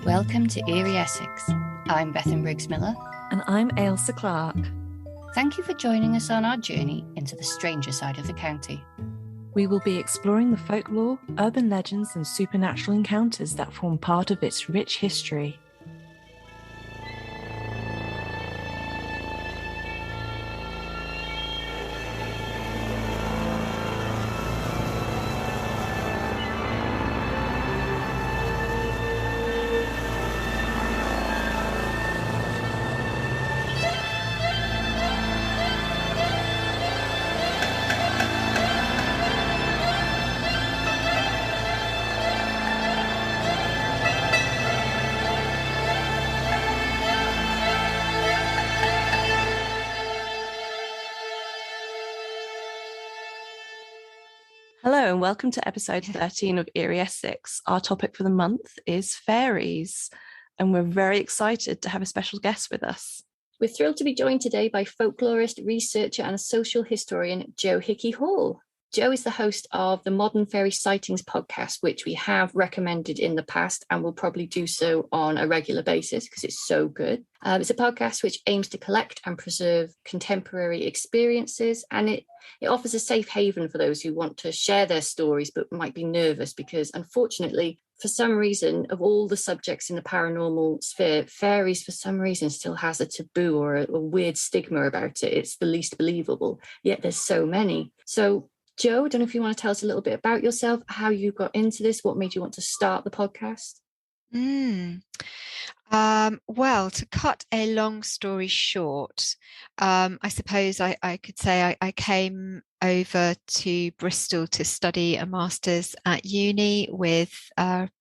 Welcome to Eerie Essex. I'm Bethan Briggs-Miller. And I'm Ailsa Clark. Thank you for joining us on our journey into the stranger side of the county. We will be exploring the folklore, urban legends and supernatural encounters that form part of its rich history. Hello and welcome to episode 13 of Eerie Essex. Our topic for the month is fairies, and we're very excited to have a special guest with us. We're thrilled to be joined today by folklorist, researcher and social historian Jo Hickey-Hall. Jo is the host of the Modern Fairy Sightings podcast, which we have recommended in the past and will probably do so on a regular basis because it's so good. It's a podcast which aims to collect and preserve contemporary experiences, and it offers a safe haven for those who want to share their stories but might be nervous because, unfortunately, for some reason, of all the subjects in the paranormal sphere, fairies, for some reason, still has a taboo or a weird stigma about it. It's the least believable, yet there's so many. So, Jo, I don't know if you want to tell us a little bit about yourself, how you got into this, what made you want to start the podcast? Well, to cut a long story short, I suppose I could say I came over to Bristol to study a master's at uni with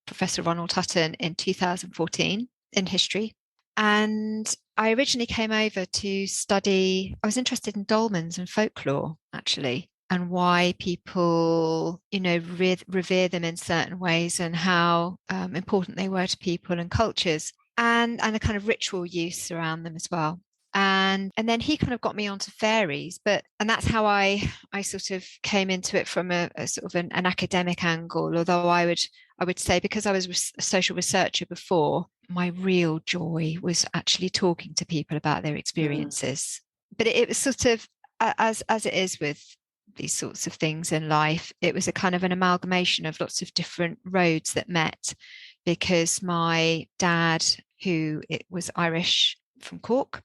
Professor Ronald Hutton in 2014 in history. And I originally came over to study, I was interested in dolmens and folklore, actually, and why people, revere them in certain ways and how important they were to people and cultures, and the kind of ritual use around them as well. And then he kind of got me onto fairies, and that's how I sort of came into it from a sort of an academic angle. Although I would say, because I was a social researcher before, my real joy was actually talking to people about their experiences. But it was sort of, as it is with these sorts of things in life, it was a kind of an amalgamation of lots of different roads that met, because my dad, who was Irish from Cork,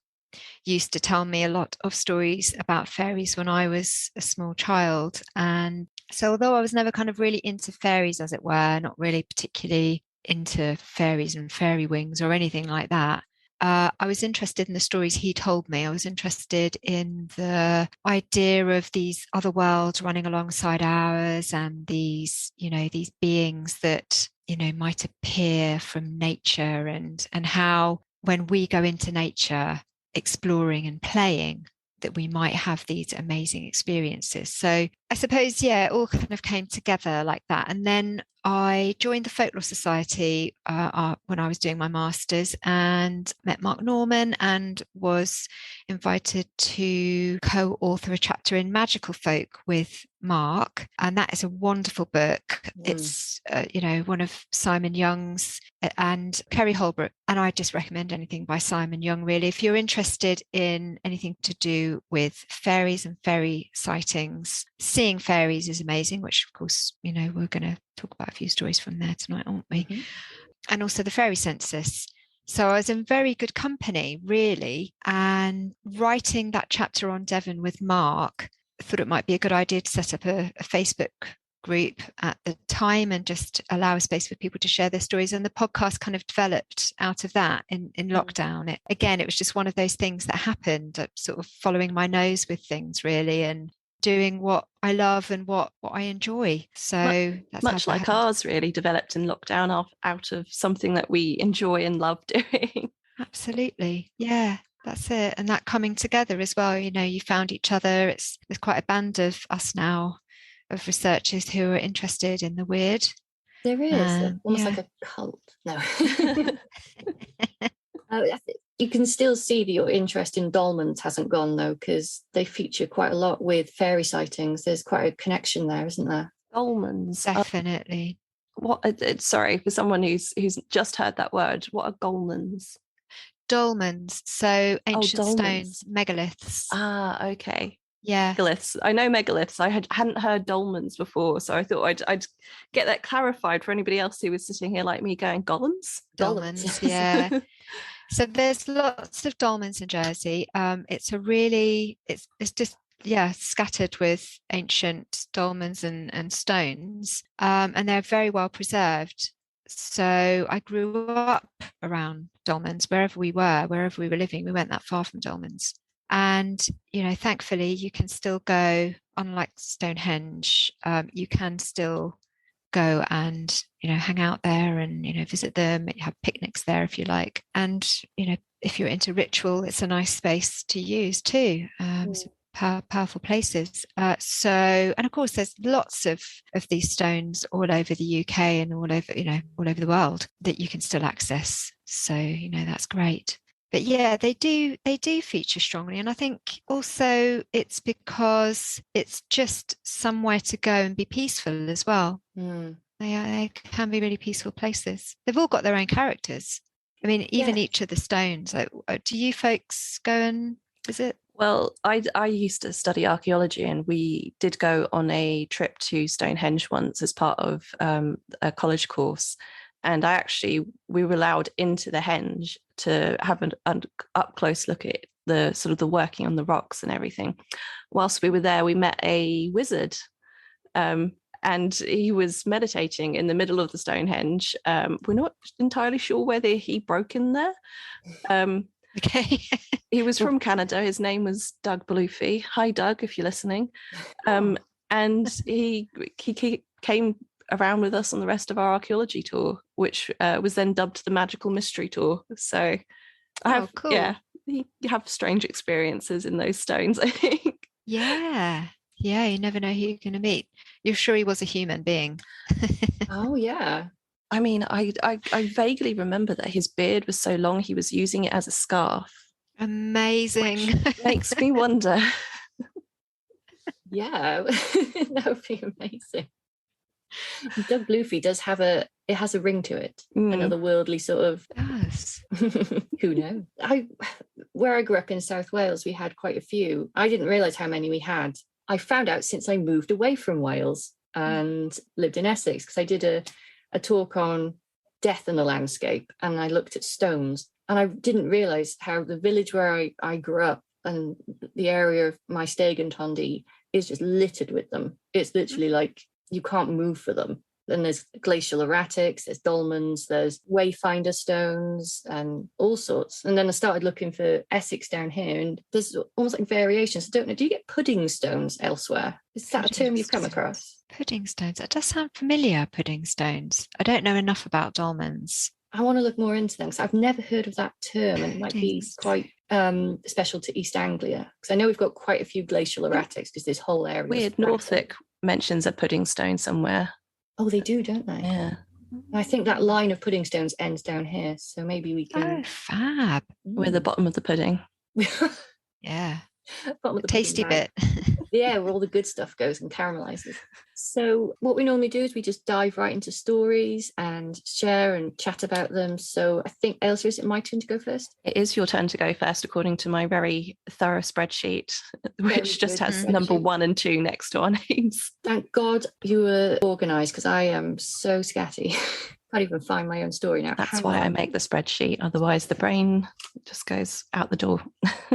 used to tell me a lot of stories about fairies when I was a small child. And so although I was never kind of really into fairies, as it were, not really particularly into fairies and fairy wings or anything like that, I was interested in the stories he told me. I was interested in the idea of these other worlds running alongside ours, and these beings that, might appear from nature, and how when we go into nature exploring and playing, that we might have these amazing experiences. So I suppose, it all kind of came together like that. And then I joined the Folklore Society when I was doing my master's, and met Mark Norman and was invited to co-author a chapter in Magical Folk with Mark. And that is a wonderful book. It's, one of Simon Young's and Kerry Holbrook. And I just recommend anything by Simon Young, really. If you're interested in anything to do with fairies and fairy sightings, seeing fairies is amazing, which, of course, we're going to talk about a few stories from there tonight, aren't we? Mm-hmm. And also the fairy census. So I was in very good company, really. And writing that chapter on Devon with Mark, I thought it might be a good idea to set up a Facebook group at the time and just allow a space for people to share their stories. And the podcast kind of developed out of that in lockdown. It was just one of those things that happened, sort of following my nose with things, really, and doing what I love and what I enjoy. So that's much like ours really developed in lockdown out of something that we enjoy and love doing. Absolutely. Yeah, that's it. And that coming together as well, you found each other. There's quite a band of us now, of researchers who are interested in the weird. There is almost like a cult. No. You can still see that your interest in dolmens hasn't gone, though, because they feature quite a lot with fairy sightings. There's quite a connection there, isn't there? Dolmens. Definitely. Sorry, for someone who's just heard that word, what are dolmens? Dolmens, so ancient dolmens. stones, megaliths. Ah, okay. Yeah. Megaliths. I know megaliths. I hadn't heard dolmens before, so I thought I'd get that clarified for anybody else who was sitting here like me going, golems? Dolmens, yeah. So there's lots of dolmens in Jersey. It's just scattered with ancient dolmens and stones, and they're very well preserved. So I grew up around dolmens wherever we were living. We weren't that far from dolmens, and thankfully you can still go. Unlike Stonehenge, you can still go and hang out there and visit them. You have picnics there if you like, and if you're into ritual, it's a nice space to use too. Powerful places. And of course there's lots of these stones all over the UK and all over the world that you can still access, so that's great. But yeah, they do feature strongly, and I think also it's because it's just somewhere to go and be peaceful as well. They can be really peaceful places. They've all got their own characters. I mean, even each of the stones. Like, do you folks go and visit? Well, I used to study archaeology, and we did go on a trip to Stonehenge once as part of a college course. And we were allowed into the henge to have an up close look at the sort of the working on the rocks and everything. Whilst we were there, we met a wizard, and he was meditating in the middle of the Stonehenge. We're not entirely sure whether he broke in there. Okay. He was from Canada. His name was Doug Bluefy. Hi, Doug, if you're listening. And he came around with us on the rest of our archaeology tour, which was then dubbed the Magical Mystery Tour. So cool. You have strange experiences in those stones, I think. Yeah, you never know who you're going to meet. You're sure he was a human being? Oh yeah. I mean, I vaguely remember that his beard was so long he was using it as a scarf. Amazing. Which makes me wonder. Yeah, that would be amazing. Doug Bluefy does have a ring to it, another worldly sort of. Yes. Who knows? Where I grew up in South Wales, we had quite a few. I didn't realise how many we had. I found out since I moved away from Wales and lived in Essex, because I did a talk on death in the landscape, and I looked at stones, and I didn't realise how the village where I grew up and the area of my Steg and Tondy is just littered with them. It's literally like you can't move for them. Then there's glacial erratics, there's dolmens, there's wayfinder stones and all sorts. And then I started looking for Essex down here, and there's almost like variations. I don't know, do you get pudding stones elsewhere? Is that a term you've come across? Pudding stones. That does sound familiar, pudding stones. I don't know enough about dolmens. I want to look more into them because I've never heard of that term, and it might be quite special to East Anglia, because I know we've got quite a few glacial erratics because this whole area. Weird, Norfolk mentions a pudding stone somewhere. Oh, they do, don't they? Yeah. I think that line of pudding stones ends down here, so maybe we can. Oh, fab! We're the bottom of the pudding. Yeah, bottom of the tasty bit. Yeah, where all the good stuff goes and caramelizes. So what we normally do is we just dive right into stories and share and chat about them. So I think, Ailsa, is it my turn to go first? It is your turn to go first, according to my very thorough spreadsheet, which just has number 1 and 2 next to our names. Thank God you were organised, because I am so scatty. Can't even find my own story now. That's why I make the spreadsheet. Otherwise, the brain just goes out the door.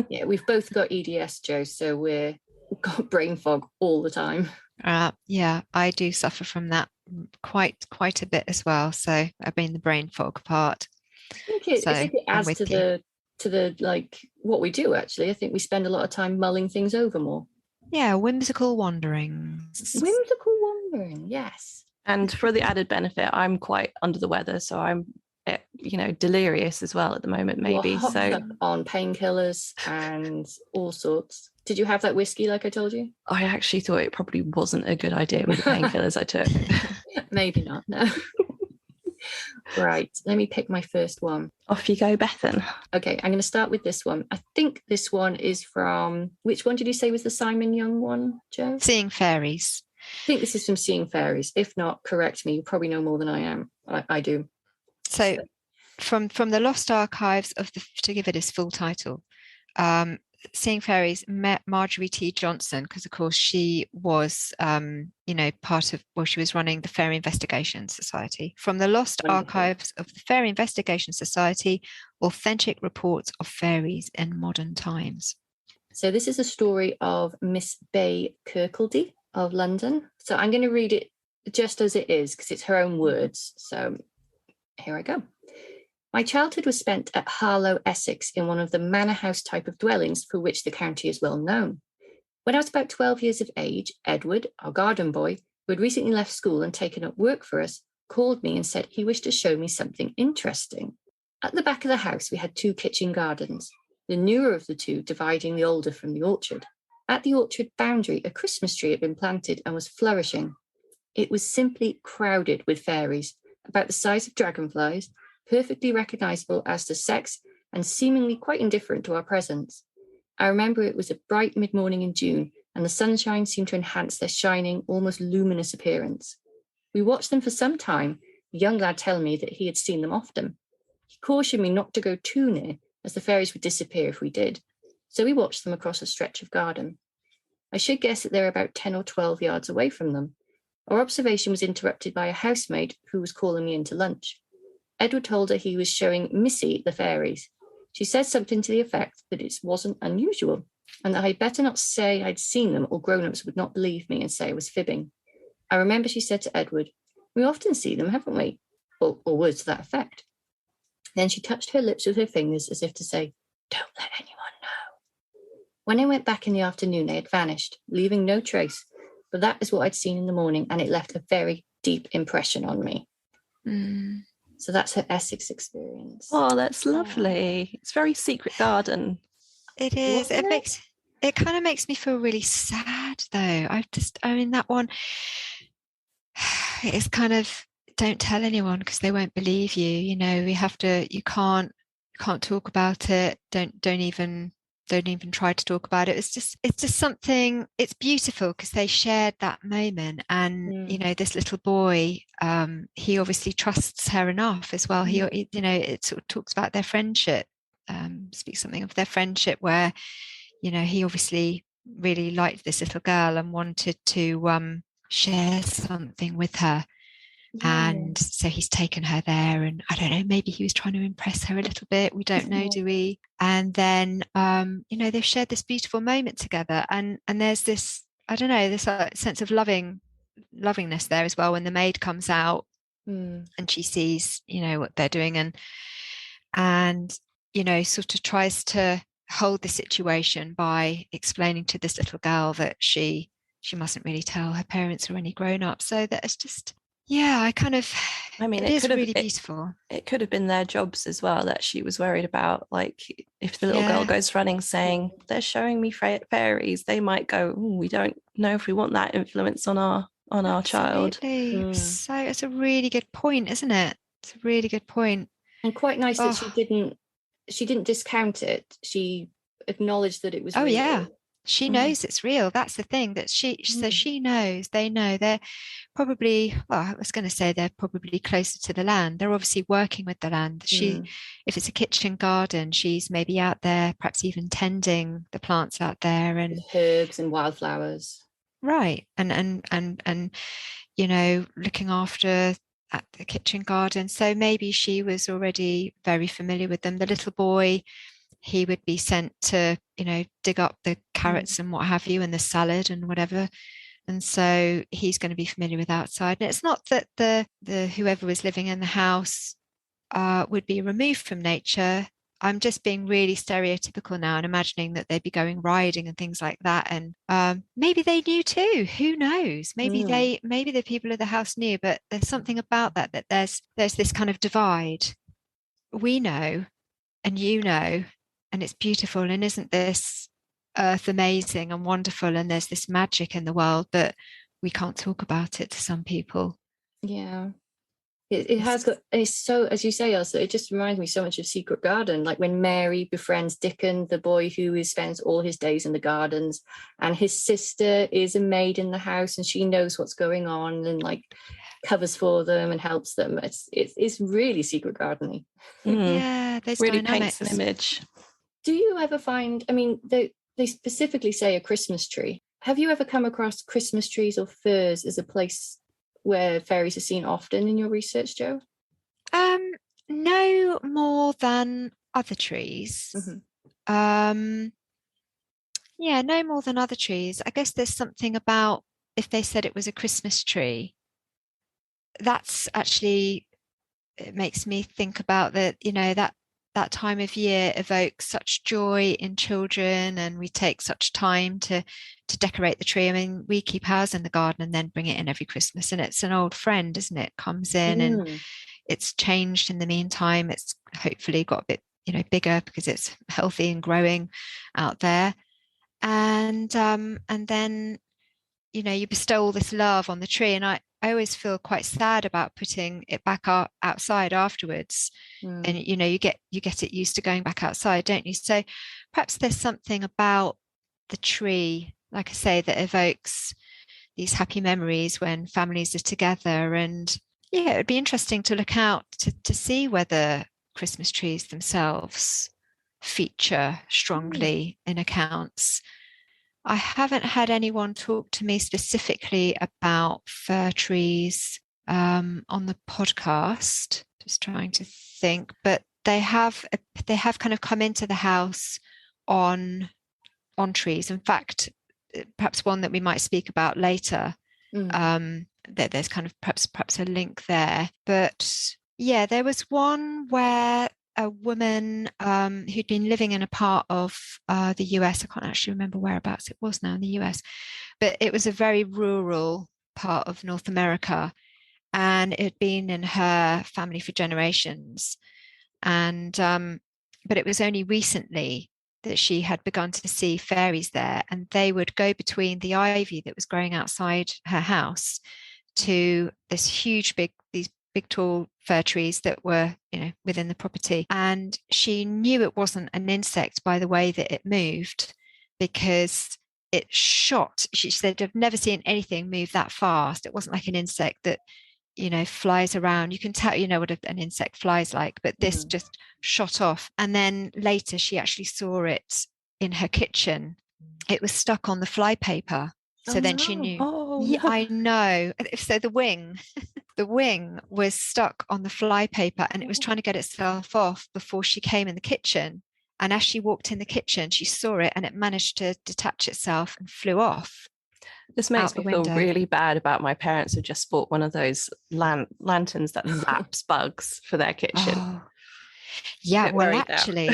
Yeah, we've both got EDS, Jo, so we've got brain fog all the time. Yeah, I do suffer from that quite a bit as well. So I've been the brain fog part. I think it adds to the like what we do. Actually, I think we spend a lot of time mulling things over more. Yeah, whimsical wanderings. Whimsical wandering, yes. And for the added benefit, I'm quite under the weather, so I'm delirious as well at the moment, maybe. So on painkillers and all sorts. Did you have that whiskey like I told you? I actually thought it probably wasn't a good idea with the painkillers I took. Maybe not, no. Right, let me pick my first one. Off you go, Bethan. Okay, I'm going to start with this one. I think this one is from, which one did you say was the Simon Young one, Jo? Seeing Fairies. I think this is from Seeing Fairies. If not, correct me. You probably know more than I am. I do. So from the Lost Archives of the, to give it its full title, Seeing Fairies met Marjorie T. Johnson, because of course she was, part of, well, she was running the Fairy Investigation Society. From the Lost Archives of the Fairy Investigation Society, authentic reports of fairies in modern times. So this is a story of Miss Bay Kirkcaldy of London. So I'm going to read it just as it is, because it's her own words. So here I go. My childhood was spent at Harlow, Essex, in one of the manor house type of dwellings for which the county is well known. When I was about 12 years of age, Edward, our garden boy, who had recently left school and taken up work for us, called me and said he wished to show me something interesting. At the back of the house, we had 2 kitchen gardens, the newer of the 2 dividing the older from the orchard. At the orchard boundary, a Christmas tree had been planted and was flourishing. It was simply crowded with fairies, about the size of dragonflies, perfectly recognisable as to sex and seemingly quite indifferent to our presence. I remember it was a bright mid-morning in June, and the sunshine seemed to enhance their shining, almost luminous appearance. We watched them for some time, the young lad telling me that he had seen them often. He cautioned me not to go too near, as the fairies would disappear if we did, so we watched them across a stretch of garden. I should guess that they were about 10 or 12 yards away from them. Our observation was interrupted by a housemaid who was calling me in to lunch. Edward told her he was showing Missy the fairies. She said something to the effect that it wasn't unusual, and that I'd better not say I'd seen them or grown-ups would not believe me and say I was fibbing. I remember she said to Edward, "We often see them, haven't we?" Or words to that effect. Then she touched her lips with her fingers as if to say, "Don't let anyone know." When I went back in the afternoon, they had vanished, leaving no trace, but that is what I'd seen in the morning, and it left a very deep impression on me. Mm. So that's her Essex experience. Oh, that's lovely. It's very secret garden. It is. It kind of makes me feel really sad, though. That one, it's kind of, don't tell anyone because they won't believe you. You can't talk about it. Don't even try to talk about it. It's just something. It's beautiful because they shared that moment, and this little boy, he obviously trusts her enough as well. It sort of talks about their friendship, speaks something of their friendship where, he obviously really liked this little girl and wanted to share something with her. And so he's taken her there, and I don't know, maybe he was trying to impress her a little bit. We don't know, do we? And then, they've shared this beautiful moment together, and there's this, I don't know, this sense of lovingness there as well when the maid comes out and she sees, what they're doing, and sort of tries to hold the situation by explaining to this little girl that she mustn't really tell her parents or any grown-up. So that it's just. Yeah, it is really beautiful. It could have been their jobs as well that she was worried about. Like if the little girl goes running saying, "They're showing me fairies," they might go, "We don't know if we want that influence on our child." So it's a really good point, isn't it? It's a really good point. And quite nice that she didn't discount it. She acknowledged that it was real. Yeah. She knows it's real. That's the thing, that so she knows, they know. They're probably, I was going to say they're probably closer to the land. They're obviously working with the land. If it's a kitchen garden, she's maybe out there, perhaps even tending the plants out there, and with herbs and wildflowers. Right. And looking after at the kitchen garden. So maybe she was already very familiar with them. The little boy, he would be sent to, dig up the carrots and what have you, and the salad and whatever. And so he's going to be familiar with outside. And it's not that the whoever was living in the house would be removed from nature. I'm just being really stereotypical now and imagining that they'd be going riding and things like that. And maybe they knew too. Who knows? Maybe the people of the house knew, but there's something about that there's this kind of divide. We know, and and it's beautiful. And isn't this earth amazing and wonderful? And there's this magic in the world, but we can't talk about it to some people. Yeah. It has got, and it's so, as you say, also, it just reminds me so much of Secret Garden, like when Mary befriends Dickon, the boy who spends all his days in the gardens, and his sister is a maid in the house, and she knows what's going on and like covers for them and helps them. It's really Secret Garden-y. Yeah, those really dynamics. paints an image. Do you ever find, I mean, they specifically say a Christmas tree. Have you ever come across Christmas trees or firs as a place where fairies are seen often in your research, Jo? No more than other trees. Yeah, no more than other trees. I guess there's something about if they said it was a Christmas tree, that's actually, it makes me think about that, that time of year evokes such joy in children, and we take such time to decorate the tree. I mean, we keep ours in the garden and then bring it in every Christmas, and it's an old friend, isn't it? Comes in and it's changed in the meantime. It's hopefully got a bit, bigger because it's healthy and growing out there. And then, you bestow all this love on the tree. And I always feel quite sad about putting it back outside afterwards. And you get it used to going back outside, don't you? So perhaps there's something about the tree, like I say, that evokes these happy memories when families are together. And yeah, it'd be interesting to look out to see whether Christmas trees themselves feature strongly in accounts. I haven't had anyone talk to me specifically about fir trees on the podcast. Just trying to think, but they have kind of come into the house on trees. In fact, perhaps one that we might speak about later. That there's kind of perhaps a link there. But yeah, there was one where a woman who'd been living in a part of the US. I can't actually remember whereabouts it was now in the US, but it was a very rural part of North America, and it had been in her family for generations. And but it was only recently that she had begun to see fairies there, and they would go between the ivy that was growing outside her house to this huge these big tall fir trees that were within the property. And she knew it wasn't an insect by the way that it moved, because it shot. She said, I've never seen anything move that fast. It wasn't like an insect that flies around. You can tell what an insect flies like, but this just shot off. And then later she actually saw it in her kitchen. It was stuck on the fly paper. So then she knew. I know. So the wing was stuck on the fly paper, and it was trying to get itself off before she came in the kitchen. And as she walked in the kitchen, she saw it, and it managed to detach itself and flew off. This makes me feel really bad about my parents who just bought one of those lanterns that zaps bugs for their kitchen. Oh. Yeah, well, actually,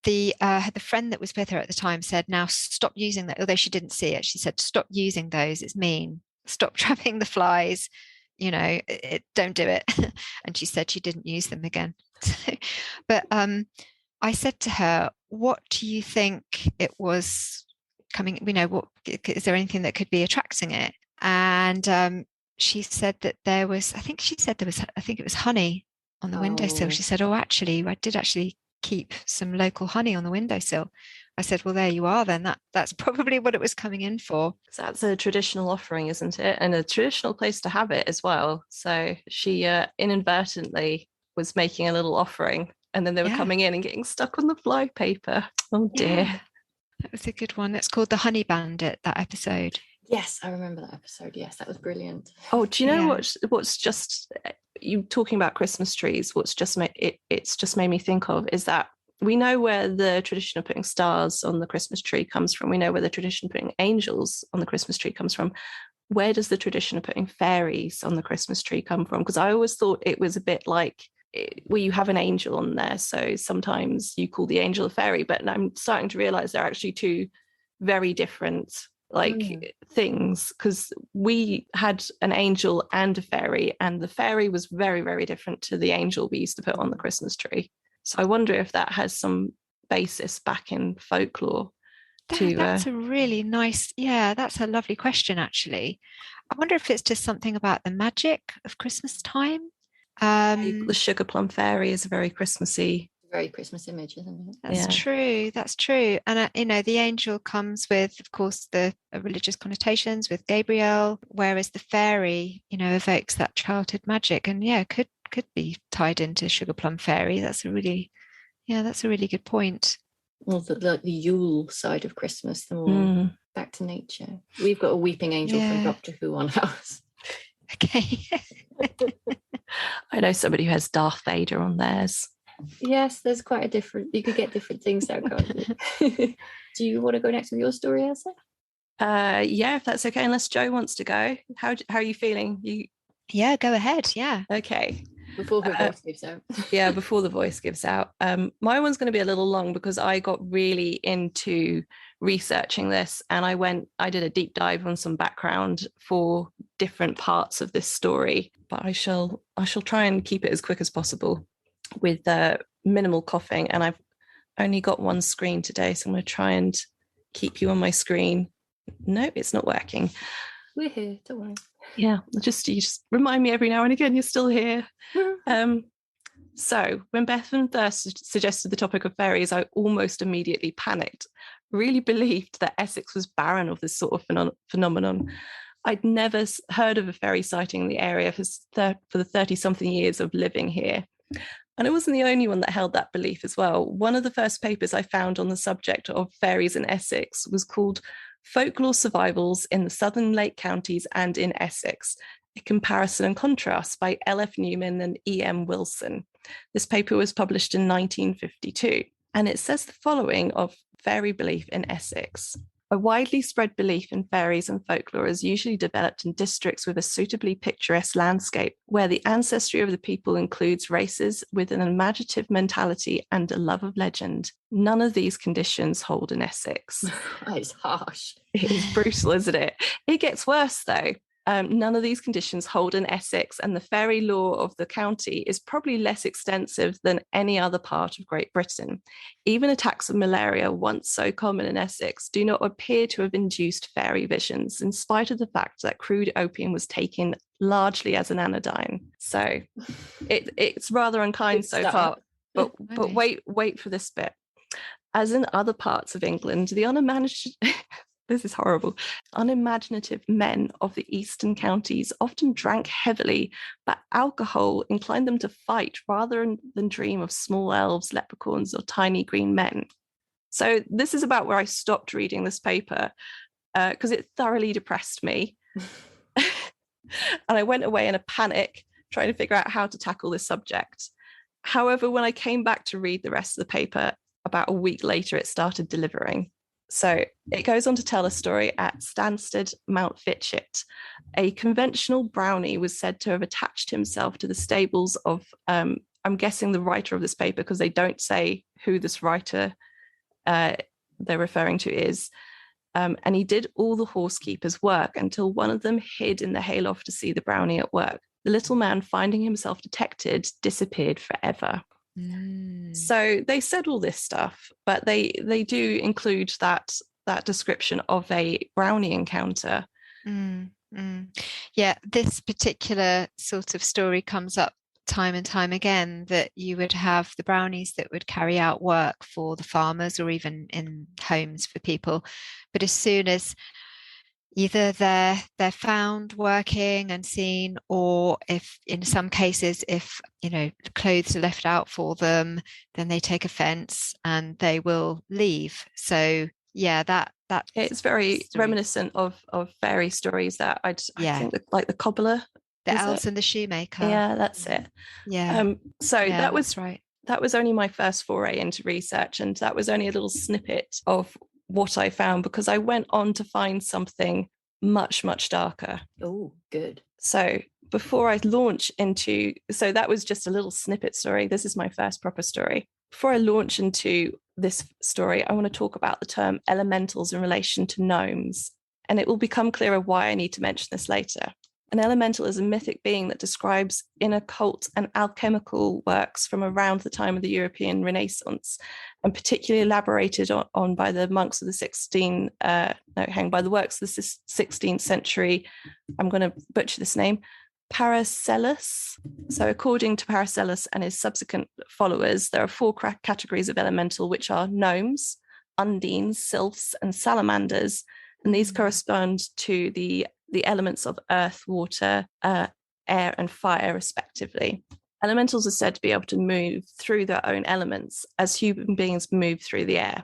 the friend that was with her at the time said, now stop using that. Although she didn't see it, she said, stop using those. It's mean. Stop trapping the flies. Don't do it. And she said she didn't use them again. But I said to her, what do you think it was coming? What is there anything that could be attracting it? And she said that there was, I think it was honey on the windowsill. She said, actually, I did actually keep some local honey on the windowsill. I said, well, there you are then. That's probably what it was coming in for. So that's a traditional offering, isn't it? And a traditional place to have it as well. So she inadvertently was making a little offering, and then they were coming in and getting stuck on the fly paper. Oh dear. Yeah. That was a good one. It's called The Honey Bandit, that episode. Yes, I remember that episode. Yes, that was brilliant. Oh, do you know what's just, you talking about Christmas trees, it's just made me think of is that we know where the tradition of putting stars on the Christmas tree comes from. We know where the tradition of putting angels on the Christmas tree comes from. Where does the tradition of putting fairies on the Christmas tree come from? Because I always thought it was a bit like where you have an angel on there. So sometimes you call the angel a fairy, but I'm starting to realize they're actually two very different things, because we had an angel and a fairy, and the fairy was very, very different to the angel we used to put on the Christmas tree. So I wonder if that has some basis back in folklore. That's a really nice, that's a lovely question, actually. I wonder if it's just something about the magic of Christmas time. The sugar plum fairy is a very Christmassy. Very Christmas image, isn't it? That's true. That's true. And the angel comes with, of course, the religious connotations with Gabriel, whereas the fairy, evokes that childhood magic, and could be tied into sugar plum fairy. That's a really good point. Well, the Yule side of Christmas, the more back to nature. We've got a weeping angel from Doctor Who on ours. Okay. I know somebody who has Darth Vader on theirs. Yes, there's quite a different. You could get different things out, can't you? Do you want to go next with your story, Elsa? Yeah, if that's okay. Unless Jo wants to go. How are you feeling? Yeah, go ahead. Yeah. Okay. Before her voice gives out. Yeah, before the voice gives out. My one's going to be a little long because I got really into researching this, and I did a deep dive on some background for different parts of this story. But I shall try and keep it as quick as possible with minimal coughing. And I've only got one screen today, so I'm going to try and keep you on my screen. No, it's not working. We're here, don't worry. Yeah, you just remind me every now and again you're still here. So when Bethan first suggested the topic of fairies, I almost immediately panicked, really believed that Essex was barren of this sort of phenomenon. I'd never heard of a fairy sighting in the area for the 30-something years of living here. And I wasn't the only one that held that belief as well. One of the first papers I found on the subject of fairies in Essex was called Folklore Survivals in the Southern Lake Counties and in Essex, a comparison and contrast by L.F. Newman and E.M. Wilson. This paper was published in 1952, and it says the following of fairy belief in Essex. A widely spread belief in fairies and folklore is usually developed in districts with a suitably picturesque landscape, where the ancestry of the people includes races with an imaginative mentality and a love of legend. None of these conditions hold in Essex. That is harsh. It is brutal, isn't it? It gets worse, though. None of these conditions hold in Essex, and the fairy lore of the county is probably less extensive than any other part of Great Britain. Even attacks of malaria, once so common in Essex, do not appear to have induced fairy visions, in spite of the fact that crude opium was taken largely as an anodyne. So it's rather unkind so far, but wait for this bit. As in other parts of England, the this is horrible. Unimaginative men of the eastern counties often drank heavily, but alcohol inclined them to fight rather than dream of small elves, leprechauns, or tiny green men. So this is about where I stopped reading this paper because it thoroughly depressed me. And I went away in a panic trying to figure out how to tackle this subject. However, when I came back to read the rest of the paper, about a week later, it started delivering. So it goes on to tell a story at Stansted, Mount Fitchett. A conventional brownie was said to have attached himself to the stables of, I'm guessing the writer of this paper, because they don't say who this writer they're referring to is. And he did all the horsekeeper's work until one of them hid in the hayloft to see the brownie at work. The little man, finding himself detected, disappeared forever. So they said all this stuff, but they do include that description of a brownie encounter. Yeah, this particular sort of story comes up time and time again, that you would have the brownies that would carry out work for the farmers or even in homes for people. But as soon as either they're found working and seen, or if in some cases, if clothes are left out for them, then they take offense and they will leave. So yeah, that it's very reminiscent of fairy stories that I think like the cobbler, the elves and the shoemaker. Yeah, that's it. Yeah. That was right. That was only my first foray into research, and that was only a little snippet of what I found, because I went on to find something much, much darker. Oh, good. So before I launch into, so that was just a little snippet story. This is my first proper story. Before I launch into this story, I want to talk about the term elementals in relation to gnomes, and it will become clearer why I need to mention this later. An elemental is a mythic being that describes inner occult and alchemical works from around the time of the European Renaissance, and particularly elaborated on by the monks of the by the works of the 16th century. I'm going to butcher this name, Paracelsus. So according to Paracelsus and his subsequent followers, there are 4 categories of elemental, which are gnomes, undines, sylphs, and salamanders. And these correspond to the elements of earth, water, air, and fire, respectively. Elementals are said to be able to move through their own elements as human beings move through the air.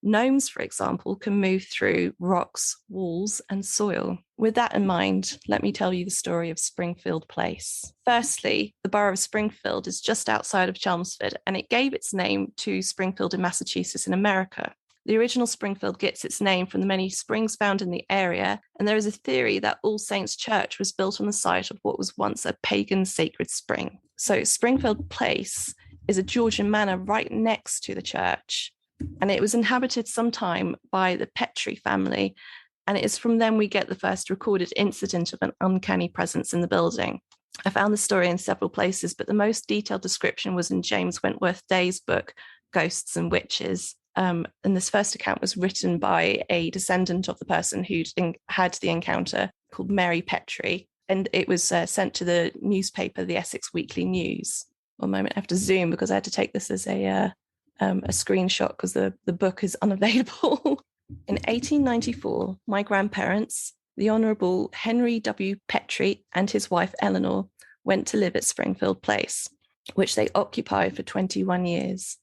Gnomes, for example, can move through rocks, walls, and soil. With that in mind, let me tell you the story of Springfield Place. Firstly, the borough of Springfield is just outside of Chelmsford, and it gave its name to Springfield in Massachusetts in America. The original Springfield gets its name from the many springs found in the area, and there is a theory that All Saints Church was built on the site of what was once a pagan sacred spring. So Springfield Place is a Georgian manor right next to the church, and it was inhabited sometime by the Petrie family, and it is from them we get the first recorded incident of an uncanny presence in the building. I found the story in several places, but the most detailed description was in James Wentworth Day's book, Ghosts and Witches. And this first account was written by a descendant of the person who'd had the encounter, called Mary Petrie, and it was sent to the newspaper, the Essex Weekly News. One moment, I have to zoom because I had to take this as a screenshot because the book is unavailable. In 1894, my grandparents, the Honourable Henry W. Petrie and his wife Eleanor, went to live at Springfield Place, which they occupied for 21 years.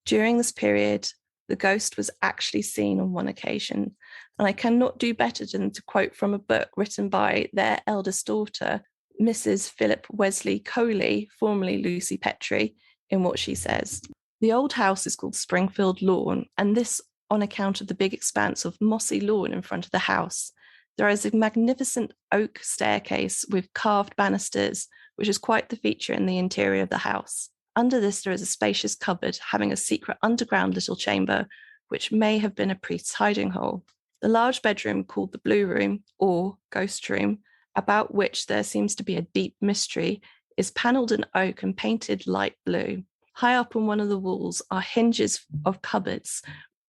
During this period, the ghost was actually seen on one occasion, and I cannot do better than to quote from a book written by their eldest daughter, Mrs. Philip Wesley Coley, formerly Lucy Petrie, in what she says. The old house is called Springfield Lawn, and this on account of the big expanse of mossy lawn in front of the house. There is a magnificent oak staircase with carved banisters, which is quite the feature in the interior of the house. Under this, there is a spacious cupboard having a secret underground little chamber, which may have been a priest's hiding hole. The large bedroom, called the Blue Room, or Ghost Room, about which there seems to be a deep mystery, is panelled in oak and painted light blue. High up on one of the walls are hinges of cupboards,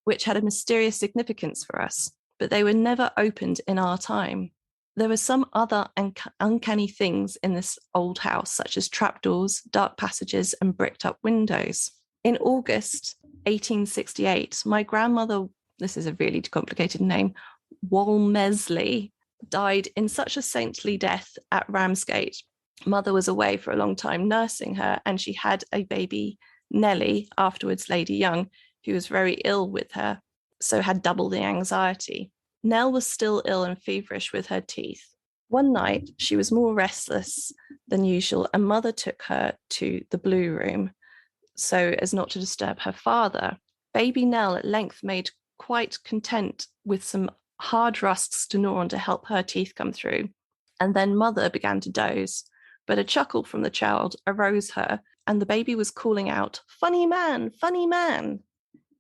which had a mysterious significance for us, but they were never opened in our time. There were some other uncanny things in this old house, such as trapdoors, dark passages, and bricked-up windows. In August 1868, my grandmother, this is a really complicated name, Walmesley, died in such a saintly death at Ramsgate. Mother was away for a long time nursing her, and she had a baby, Nellie, afterwards Lady Young, who was very ill with her, so had double the anxiety. Nell was still ill and feverish with her teeth. One night, she was more restless than usual, and Mother took her to the Blue Room, so as not to disturb her father. Baby Nell at length made quite content with some hard rusks to gnaw on to help her teeth come through, and then Mother began to doze. But a chuckle from the child arose her, and the baby was calling out, "Funny man, funny man."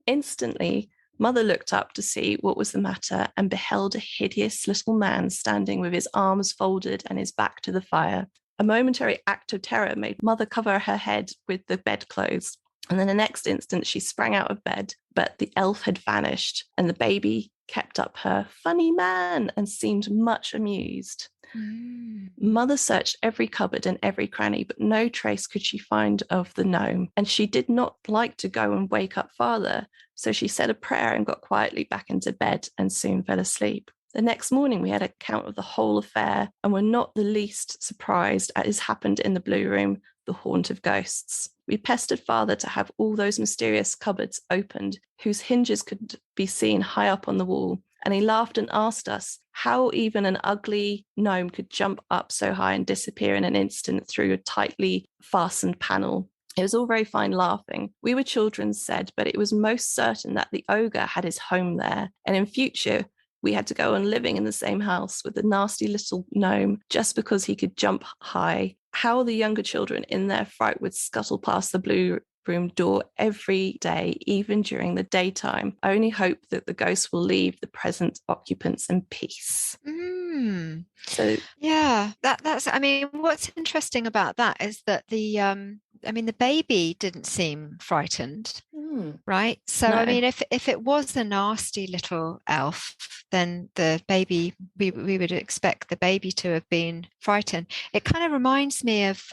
Instantly, Mother looked up to see what was the matter and beheld a hideous little man standing with his arms folded and his back to the fire. A momentary act of terror made Mother cover her head with the bedclothes, and then the next instant she sprang out of bed, but the elf had vanished, and the baby kept up her "funny man" and seemed much amused. Mother searched every cupboard and every cranny, but no trace could she find of the gnome, and she did not like to go and wake up Father, so she said a prayer and got quietly back into bed and soon fell asleep. The next morning we had an account of the whole affair and were not the least surprised at what happened in the Blue Room, the haunt of ghosts. We pestered Father to have all those mysterious cupboards opened, whose hinges could be seen high up on the wall, and he laughed and asked us how even an ugly gnome could jump up so high and disappear in an instant through a tightly fastened panel. It was all very fine laughing. We were children, said, but it was most certain that the ogre had his home there, and in future we had to go on living in the same house with the nasty little gnome just because he could jump high. How the younger children in their fright would scuttle past the Blue Room door every day, even during the daytime. I only hope that the ghost will leave the present occupants in peace. So yeah, that's I mean, what's interesting about that is that the baby didn't seem frightened. Right. So, No. I mean, if it was a nasty little elf, then the baby, we would expect the baby to have been frightened. It kind of reminds me of,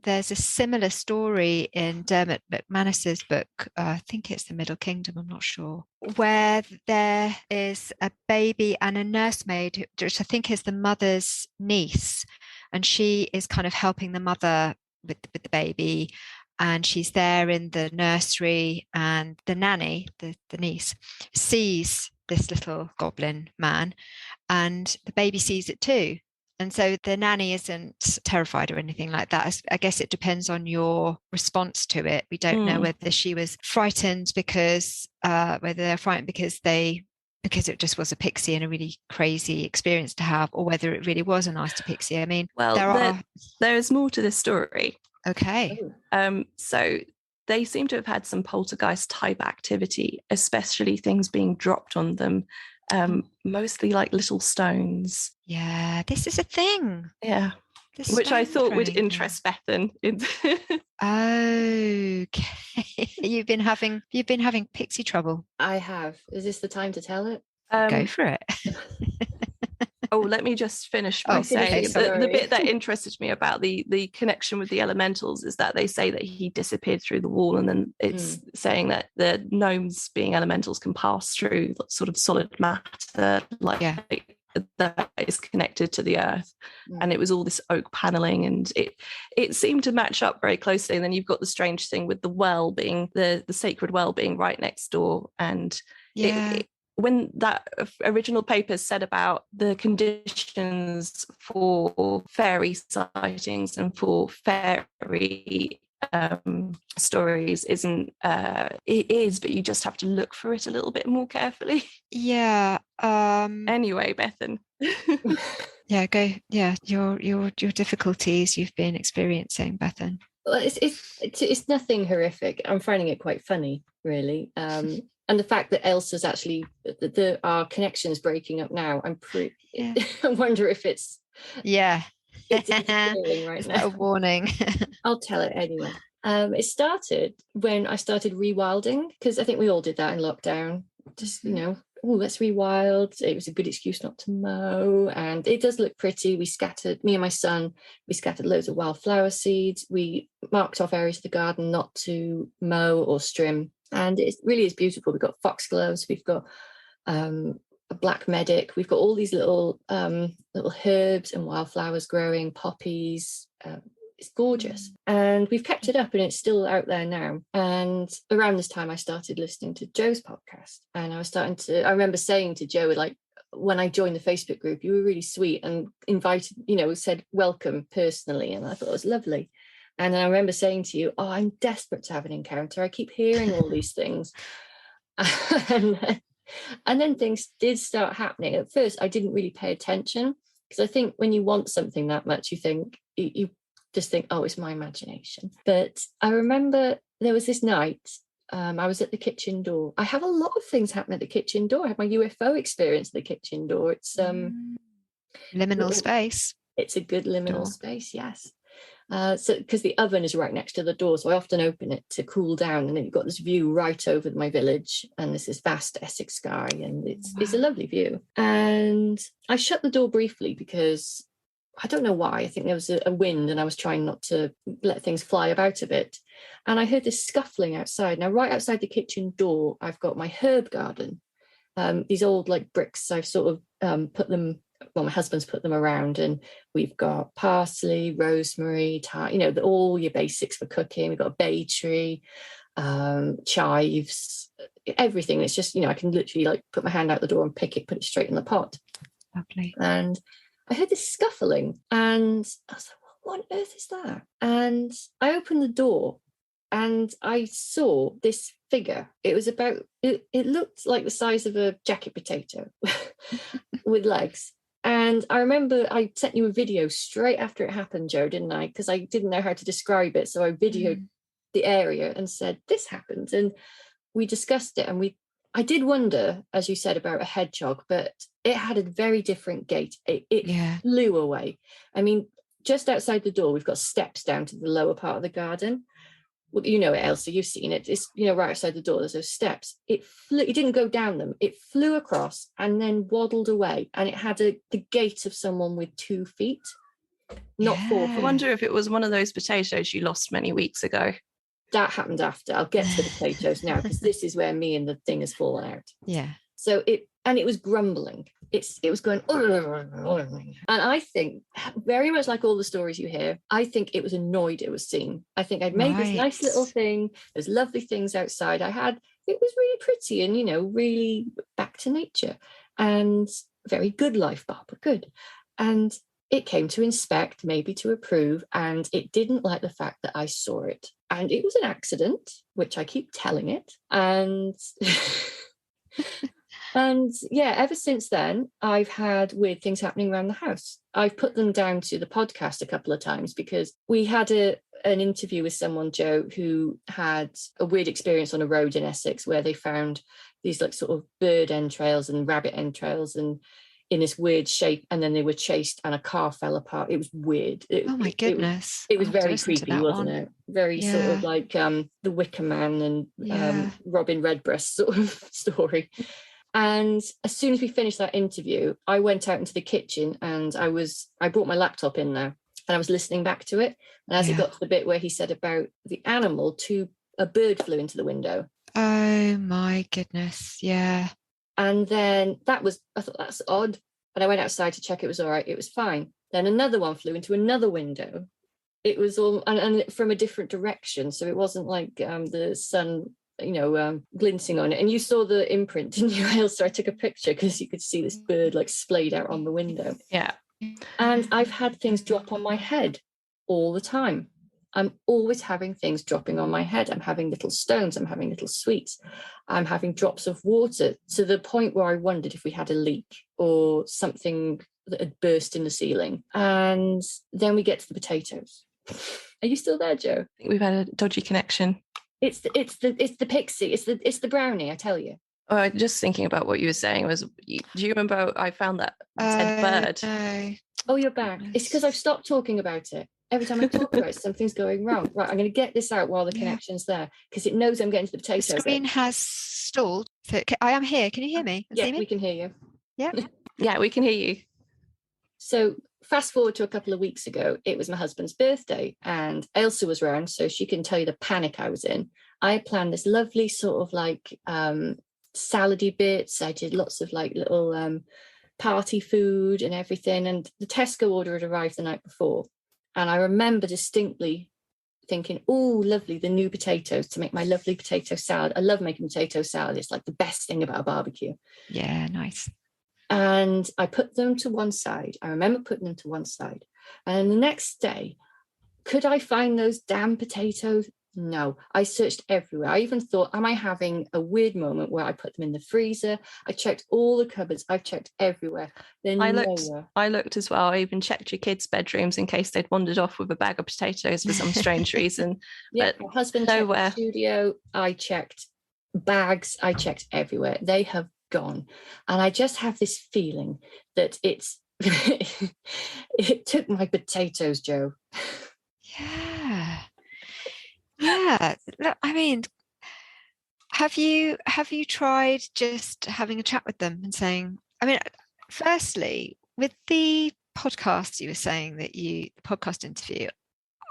there's a similar story in Dermot McManus's book, I think it's The Middle Kingdom, I'm not sure, where there is a baby and a nursemaid, which I think is the mother's niece, and she is kind of helping the mother with the baby. And she's there in the nursery, and the nanny, the niece, sees this little goblin man, and the baby sees it too. And so the nanny isn't terrified or anything like that. I guess it depends on your response to it. We don't know whether she was frightened because whether they're frightened because it just was a pixie and a really crazy experience to have, or whether it really was a nasty pixie. I mean, well, there is more to this story. Okay. So they seem to have had some poltergeist type activity, especially things being dropped on them, mostly like little stones. Yeah, this is a thing. Yeah. Which I thought would interest Bethan. Okay. You've been having pixie trouble. I have. Is this the time to tell it? Go for it. Let me just finish by saying the bit that interested me about the connection with the elementals is that they say that he disappeared through the wall, and then it's saying that the gnomes, being elementals, can pass through sort of solid matter, that is connected to the earth. And it was all this oak paneling, and it seemed to match up very closely. And then you've got the strange thing with the well being the sacred well being right next door, and when that original paper said about the conditions for fairy sightings and for fairy stories it is, but you just have to look for it a little bit more carefully. Anyway, Bethan. Your difficulties you've been experiencing, Bethan. Well, it's nothing horrific. I'm finding it quite funny, really. And the fact that Elsa's actually our connection's breaking up now. I wonder if it's right now. A warning. I'll tell it anyway. It started when I started rewilding, because I think we all did that in lockdown. Just let's rewild. It was a good excuse not to mow, and it does look pretty. Me and my son, we scattered loads of wildflower seeds. We marked off areas of the garden not to mow or strim. And it really is beautiful. We've got foxgloves, we've got a black medic, we've got all these little herbs and wildflowers growing, poppies. It's gorgeous. And we've kept it up, and it's still out there now. And around this time, I started listening to Jo's podcast. And I remember saying to Jo, like, when I joined the Facebook group, you were really sweet and invited, said welcome personally. And I thought it was lovely. And then I remember saying to you, I'm desperate to have an encounter. I keep hearing all these things. And then things did start happening. At first, I didn't really pay attention, because I think when you want something that much, you just think, it's my imagination. But I remember there was this night, I was at the kitchen door. I have a lot of things happen at the kitchen door. I had my UFO experience at the kitchen door. It's liminal space. It's a good liminal space, yes. So because the oven is right next to the door, so I often open it to cool down, and then you've got this view right over my village, and there's this vast Essex sky, and it's a lovely view. And I shut the door briefly because I don't know why. I think there was a wind, and I was trying not to let things fly about a bit. And I heard this scuffling outside. Now, right outside the kitchen door, I've got my herb garden. These old bricks. I've sort of put them. Well, my husband's put them around, and we've got parsley, rosemary, thyme, all your basics for cooking. We've got a bay tree, chives, everything. It's just, I can literally put my hand out the door and pick it, put it straight in the pot. Lovely. And I heard this scuffling, and I was like, what on earth is that? And I opened the door, and I saw this figure. It was it looked like the size of a jacket potato with legs. And I remember I sent you a video straight after it happened, Jo, didn't I? Because I didn't know how to describe it. So I videoed the area and said, this happened. And we discussed it. And I did wonder, as you said, about a hedgehog, but it had a very different gait. It flew away. I mean, just outside the door, we've got steps down to the lower part of the garden. well, you know it, Elsa, you've seen it. It's, you know, right outside the door, there's those steps. It flew, it didn't go down them. It flew across and then waddled away. And it had the gait of someone with 2 feet, not 4 I feet. wonder if it was one of those potatoes you lost many weeks ago. That happened after. I'll get to the potatoes now, because this is where me and the thing has fallen out. Yeah. So it was grumbling. It was going, and I think, very much like all the stories you hear, I think it was annoyed it was seen. I think I'd made this nice little thing. There's lovely things outside. It was really pretty and, you know, really back to nature and very good life, Barbara, good. And it came to inspect, maybe to approve, and it didn't like the fact that I saw it. And it was an accident, which I keep telling it. And and yeah, ever since then, I've had weird things happening around the house. I've put them down to the podcast a couple of times, because we had an interview with someone, Jo, who had a weird experience on a road in Essex where they found these like sort of bird entrails and rabbit entrails and in this weird shape, and then they were chased and a car fell apart. It was weird. Oh my goodness. It was very creepy, wasn't it? Very sort of like the Wicker Man and Robin Redbreast sort of story. And as soon as we finished that interview, I went out into the kitchen and I brought my laptop in there and I was listening back to it. And as it got to the bit where he said about the animal, a bird flew into the window. Oh my goodness. Yeah. And then I thought that's odd. And I went outside to check it was all right. It was fine. Then another one flew into another window. It was all, and from a different direction. So it wasn't like the sun, you know, glinting on it. And you saw the imprint, didn't you, Ailsa? I took a picture because you could see this bird like splayed out on the window. Yeah. And I've had things drop on my head all the time. I'm always having things dropping on my head. I'm having little stones. I'm having little sweets. I'm having drops of water, to the point where I wondered if we had a leak or something that had burst in the ceiling. And then we get to the potatoes. Are you still there, Jo? I think we've had a dodgy connection. It's the pixie. It's the brownie, I tell you. Oh, just thinking about what you were saying do you remember I found that dead bird? No. Oh, you're back. It's because I've stopped talking about it. Every time I talk about it, something's going wrong. Right, I'm going to get this out while the connection's there, because it knows I'm getting to the potatoes. The screen has stalled. So I am here. Can you hear me? Yeah, we can hear you. Yeah. Yeah, we can hear you. So fast forward to a couple of weeks ago, it was my husband's birthday and Ailsa was around, so she can tell you the panic I was in. I planned this lovely sort of like salady bits. I did lots of like little party food and everything. And the Tesco order had arrived the night before. And I remember distinctly thinking, oh, lovely, the new potatoes to make my lovely potato salad. I love making potato salad. It's like the best thing about a barbecue. Yeah, nice. And I put them to one side. I remember putting them to one side. And the next day, could I find those damn potatoes? No, I searched everywhere. I even thought, am I having a weird moment where I put them in the freezer? I checked all the cupboards. I've checked everywhere. I looked as well. I even checked your kids' bedrooms in case they'd wandered off with a bag of potatoes for some strange reason. Yeah, but my husband checked the studio. I checked bags. I checked everywhere. They have gone. And I just have this feeling that it took my potatoes, Jo. Yeah. Look, I mean, have you tried just having a chat with them and saying, I mean, firstly, with the podcast you were saying the podcast interview,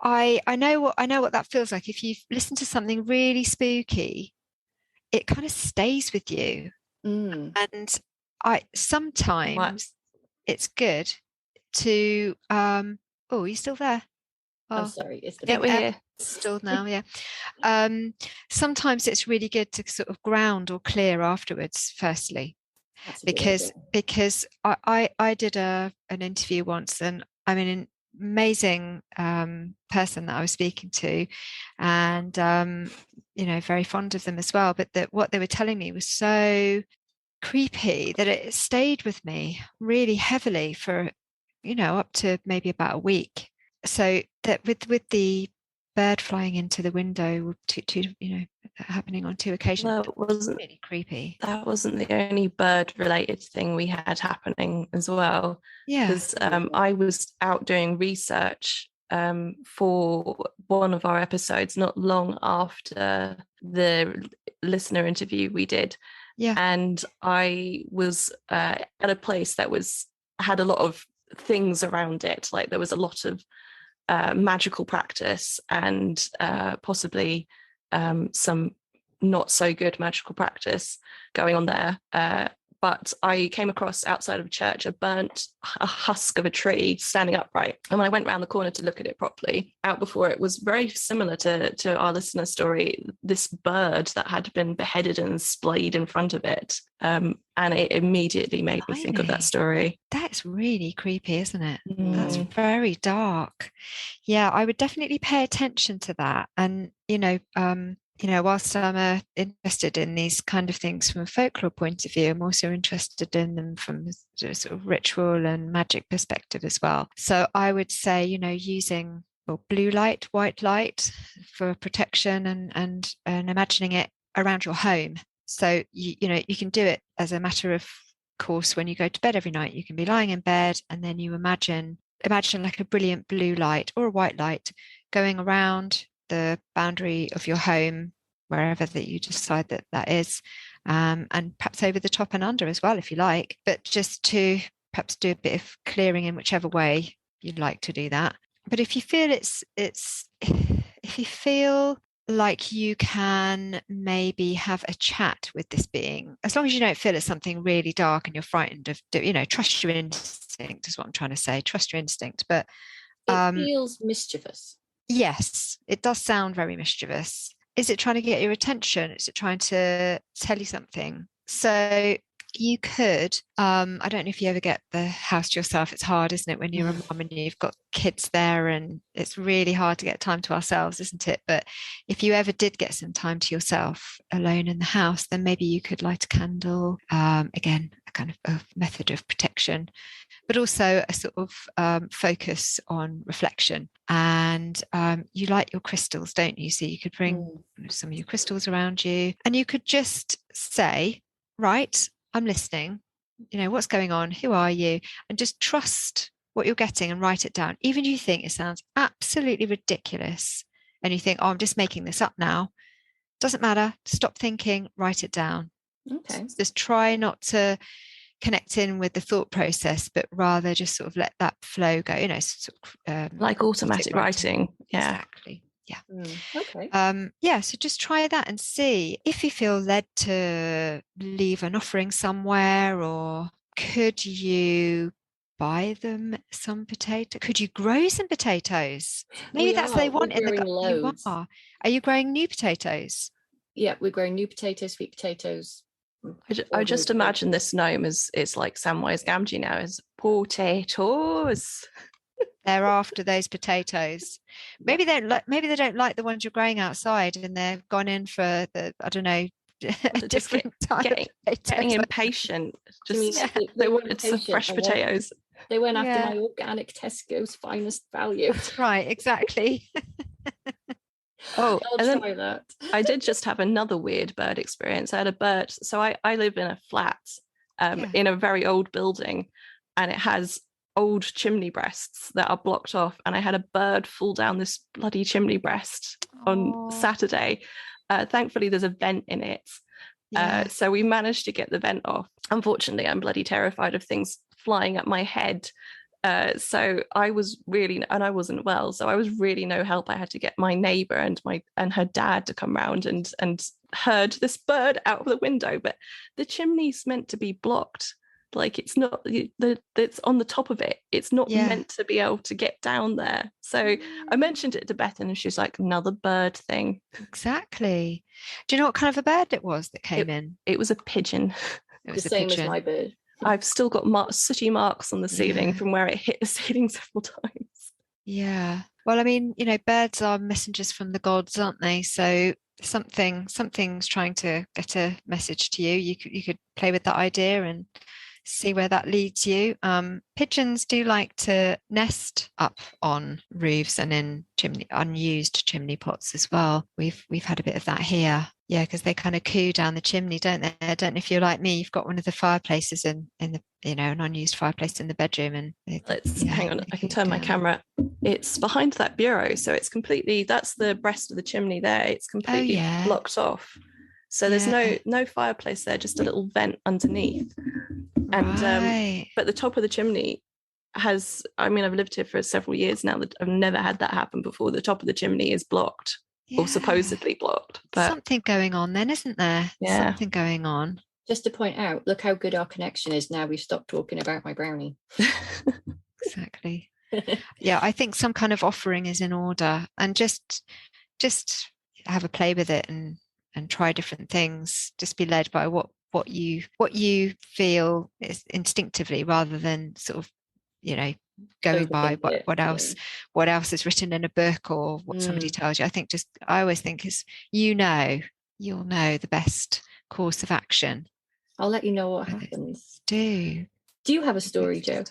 I know what that feels like. If you've listened to something really spooky, it kind of stays with you. And sometimes it's good to are you still there? I'm sorry, we're here. Still now, yeah. Sometimes it's really good to sort of ground or clear afterwards, firstly. Because I did an interview once, and I mean an amazing person that I was speaking to, and very fond of them as well, but that what they were telling me was so creepy that it stayed with me really heavily for up to maybe about a week. So that with the bird flying into the window happening on 2 occasions, it wasn't really creepy. That wasn't the only bird related thing we had happening as well. Yeah, because I was out doing research for one of our episodes not long after the listener interview we did. Yeah. And I was at a place that had a lot of things around it. Like there was a lot of magical practice and possibly some not so good magical practice going on there. But I came across outside of a church a husk of a tree standing upright. And when I went round the corner to look at it properly, out before it was very similar to our listener story, this bird that had been beheaded and splayed in front of it. And it immediately made me think of that story. That's really creepy, isn't it? Mm. That's very dark. Yeah, I would definitely pay attention to that. And, whilst I'm interested in these kind of things from a folklore point of view, I'm also interested in them from a sort of ritual and magic perspective as well. So I would say, using blue light, white light for protection and imagining it around your home. So, you can do it as a matter of course when you go to bed every night. You can be lying in bed and then you imagine like a brilliant blue light or a white light going around the boundary of your home, wherever that you decide that is, and perhaps over the top and under as well if you like, but just to perhaps do a bit of clearing in whichever way you'd like to do that. But if you feel if you feel like you can maybe have a chat with this being, as long as you don't feel it's something really dark and you're frightened of, trust your instinct is what I'm trying to say. Trust your instinct. But it feels mischievous. Yes, it does sound very mischievous. Is it trying to get your attention? Is it trying to tell you something? So you could, I don't know if you ever get the house to yourself. It's hard, isn't it, when you're a mum and you've got kids there, and it's really hard to get time to ourselves, isn't it? But if you ever did get some time to yourself alone in the house, then maybe you could light a candle. Again, a kind of a method of protection, but also a sort of focus on reflection. And you light your crystals, don't you? So you could bring some of your crystals around you, and you could just say, right, I'm listening. What's going on? Who are you? And just trust what you're getting and write it down. Even if you think it sounds absolutely ridiculous and you think, oh, I'm just making this up now. Doesn't matter. Stop thinking, write it down. Okay. Just try not to connect in with the thought process, but rather just sort of let that flow go, like automatic writing. Yeah. Exactly. Yeah. Okay. So just try that and see if you feel led to leave an offering somewhere, or could you buy them some potato? Could you grow some potatoes? Maybe that's what they want in the garden. You are. Are you growing new potatoes? Yeah, we're growing new potatoes, sweet potatoes. I just imagine this gnome as it's like Samwise Gamgee now, as potatoes. They're after those potatoes. Maybe they don't like the ones you're growing outside, and they've gone in for the, I don't know, a different type of getting impatient. They wanted some fresh potatoes. They went after my organic Tesco's finest value. That's right, exactly. Oh, I'll try that. I did just have another weird bird experience. I had a bird. So I live in a flat in a very old building, and it has old chimney breasts that are blocked off, and I had a bird fall down this bloody chimney breast on Saturday. Thankfully there's a vent in it, so we managed to get the vent off. Unfortunately, I'm bloody terrified of things flying at my head, so I was really, and I wasn't well, so I was really no help. I had to get my neighbour and her dad to come round and herd this bird out of the window, but the chimney's meant to be blocked. Like, it's not, it's on the top of it. It's not meant to be able to get down there. So I mentioned it to Bethan, and she's like, another bird thing. Exactly. Do you know what kind of a bird it was that came in? It was a pigeon. It was the same as my bird. I've still got sooty marks on the ceiling from where it hit the ceiling several times. Yeah. Well, I mean, birds are messengers from the gods, aren't they? So something's trying to get a message to you. You could play with that idea and see where that leads you. Pigeons do like to nest up on roofs and in unused chimney pots as well. We've had a bit of that here. Yeah, because they kind of coo down the chimney, don't they? I don't know if you're like me, you've got one of the fireplaces in the, an unused fireplace in the bedroom, and hang on, I can turn my camera. It's behind that bureau, so it's completely, that's the breast of the chimney there. It's completely blocked off. So there's no fireplace there, just a little vent underneath. And but the top of the chimney has, I mean, I've lived here for several years now, that I've never had that happen before. The top of the chimney is blocked. Or supposedly blocked. But something going on then, isn't there? Something going on. Just to point out, look how good our connection is now we've stopped talking about my brownie. Exactly. Yeah, I think some kind of offering is in order, and just have a play with it and try different things. Just be led by what you feel is instinctively, rather than sort of, going by what else is written in a book or what somebody tells you. I think I always think is, you'll know the best course of action. I'll let you know what happens. Do you have a story, Jo,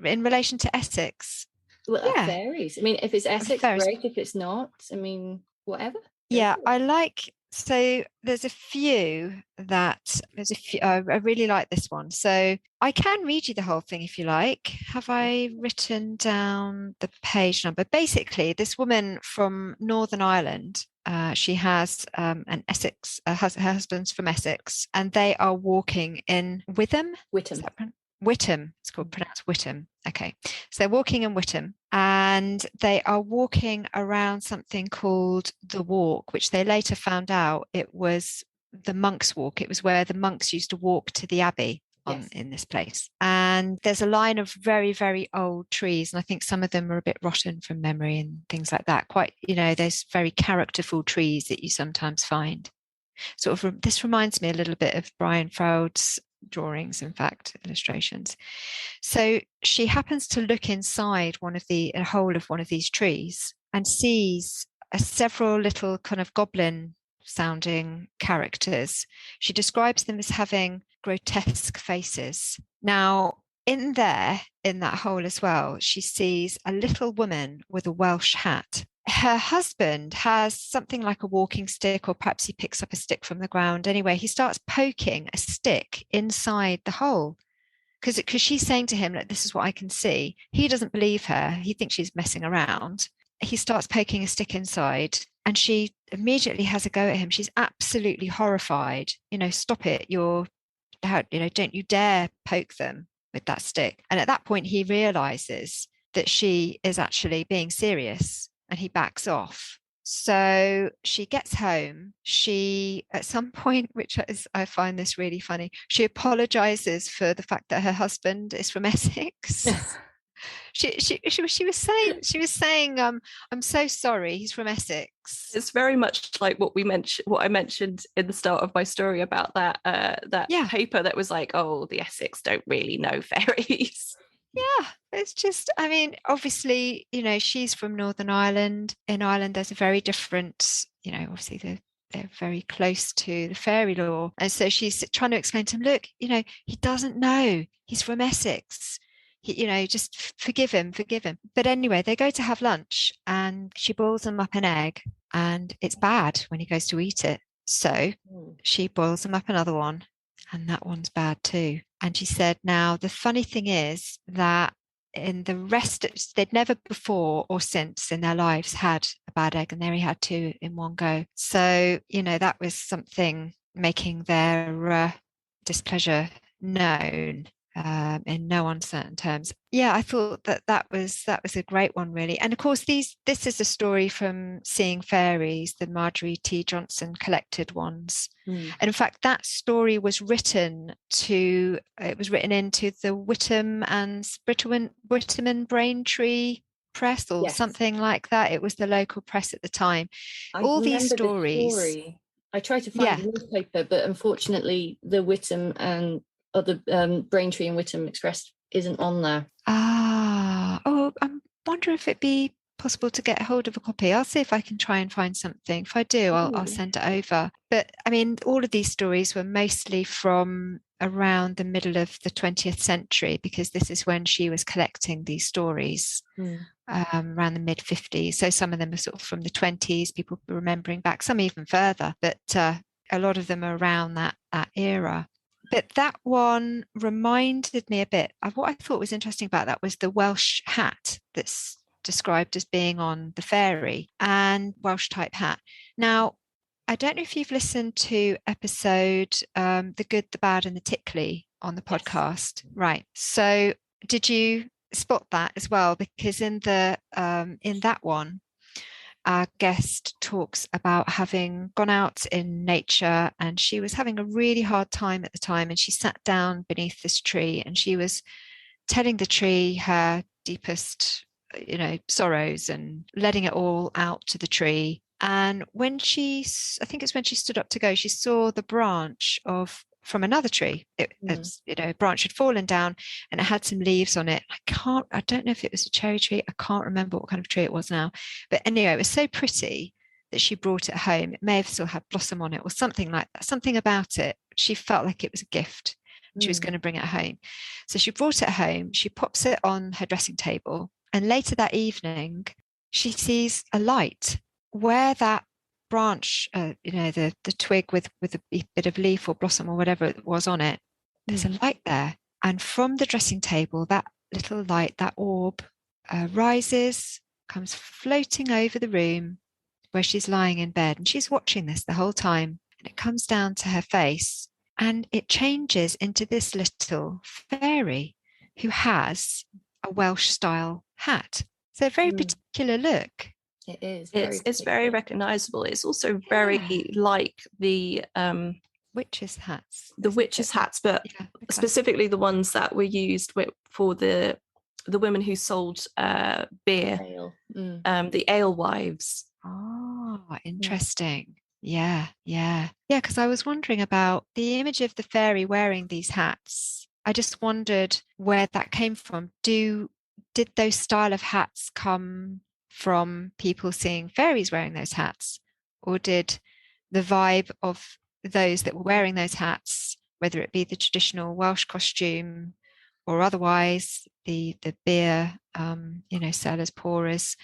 in relation to Essex? Well, fairies. I mean, if it's Essex, great. If it's not, I mean, whatever. So there's a few I really like this one. So I can read you the whole thing if you like. Have I written down the page number? Basically, this woman from Northern Ireland, she has an Essex, her husband's from Essex, and they are walking in Witham. Witham, it's called, pronounced Witham. Okay, so they're walking in Witham, and they are walking around something called the Walk, which they later found out it was the monks' walk. It was where the monks used to walk to the abbey in this place. And there's a line of very, very old trees, and I think some of them are a bit rotten from memory and things like that. Quite, there's very characterful trees that you sometimes find. This reminds me a little bit of Brian Froud's drawings, in fact, illustrations. So she happens to look inside a hole of one of these trees and sees several little kind of goblin sounding characters. She describes them as having grotesque faces. Now, in that hole as well, she sees a little woman with a Welsh hat. Her husband has something like a walking stick, or perhaps he picks up a stick from the ground. Anyway, he starts poking a stick inside the hole because she's saying to him, like, this is what I can see. He doesn't believe her. He thinks she's messing around. He starts poking a stick inside, and she immediately has a go at him. She's absolutely horrified. Stop it. Don't you dare poke them with that stick. And at that point, he realizes that she is actually being serious, and he backs off. So she gets home. She, at some point, I find this really funny, she apologizes for the fact that her husband is from Essex. She was saying, I'm so sorry, he's from Essex. It's very much like what I mentioned in the start of my story about that paper that was like, oh, the Essex don't really know fairies. Yeah, it's just, I mean, obviously, she's from Northern Ireland. In Ireland, there's a very different, obviously they're very close to the fairy law. And so she's trying to explain to him, look, he doesn't know. He's from Essex. Just forgive him. But anyway, they go to have lunch, and she boils him up an egg, and it's bad when he goes to eat it. So she boils him up another one, and that one's bad too. And she said, now, the funny thing is that in the rest, they'd never before or since in their lives had a bad egg, and there he had two in one go. So, that was something making their displeasure known. In no uncertain terms. Yeah, I thought that was a great one, really. And of course, this is a story from Seeing Fairies, the Marjorie T. Johnson collected ones. And in fact, that story was written into the Whittam and Braintree press, or something like that. It was the local press at the time. All these stories. I tried to find a newspaper, but unfortunately, the Whittam and the Braintree and Whittam Express isn't on there. I wonder if it'd be possible to get hold of a copy. I'll see if I can try and find something. If I do, I'll send it over. But I mean, all of these stories were mostly from around the middle of the 20th century, because this is when she was collecting these stories, around the mid-50s. So some of them are sort of from the 20s, people remembering back, some even further. But a lot of them are around that era. But that one reminded me a bit of what I thought was interesting about that was the Welsh hat that's described as being on the fairy, and Welsh type hat. Now, I don't know if you've listened to episode The Good, the Bad and the Tickly on the podcast. Yes. Right. So did you spot that as well? Because in that one, our guest talks about having gone out in nature, and she was having a really hard time at the time, and she sat down beneath this tree and she was telling the tree her deepest, sorrows and letting it all out to the tree. And when I think it's when she stood up to go, she saw the branch from another tree. A branch had fallen down and it had some leaves on it. I don't know if it was a cherry tree. I can't remember what kind of tree it was now. But anyway, it was so pretty that she brought it home. It may have still had blossom on it or something like that. Something about it. She felt like it was a gift. She was going to bring it home. So she brought it home. She pops it on her dressing table. And later that evening, she sees a light where that branch, the twig with a bit of leaf or blossom or whatever it was on it, there's a light there. And from the dressing table, that little light, that orb, rises, comes floating over the room where she's lying in bed. And she's watching this the whole time. And it comes down to her face and it changes into this little fairy who has a Welsh style hat. So a very particular look. It is. It's very recognizable. It's also very like the witches' hats. The witches' hats, but specifically the ones that were used for the women who sold beer, ale. The alewives. Oh, interesting. Yeah. Because I was wondering about the image of the fairy wearing these hats. I just wondered where that came from. Did those style of hats come from people seeing fairies wearing those hats, or did the vibe of those that were wearing those hats, whether it be the traditional Welsh costume or otherwise the beer sellers, pourers,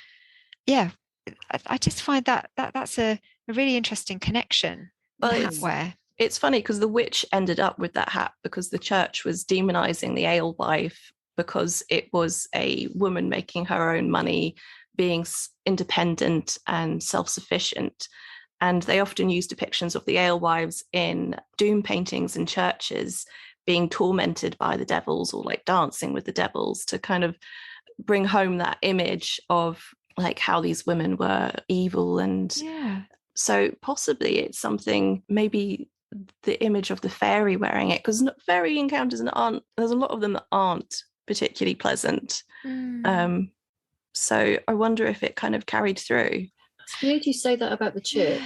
I just find that's a really interesting connection. Well, it's funny because the witch ended up with that hat because the church was demonizing the alewife because it was a woman making her own money, being independent and self-sufficient. And they often use depictions of the alewives in doom paintings in churches being tormented by the devils or like dancing with the devils to kind of bring home that image of like how these women were evil. And so possibly it's something, maybe the image of the fairy wearing it, because fairy encounters there's a lot of them that aren't particularly pleasant. So I wonder if it kind of carried through. It's weird you say that about the church,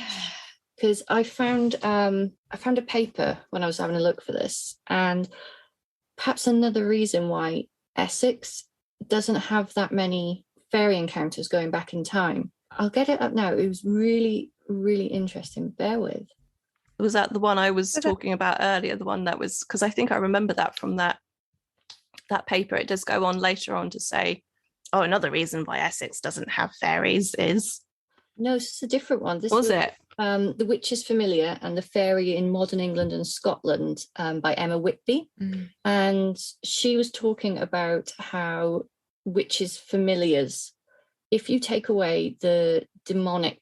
because I found a paper when I was having a look for this, and perhaps another reason why Essex doesn't have that many fairy encounters going back in time. I'll get it up now. It was really, really interesting. Bear with. Was that the one I was talking about earlier? The one that was, because I think I remember that from that paper. It does go on later on to say, another reason why Essex doesn't have fairies is... No, it's a different one. This was it? The Witch's Familiar and the Fairy in Modern England and Scotland by Emma Whitby. And she was talking about how witches' familiars, if you take away the demonic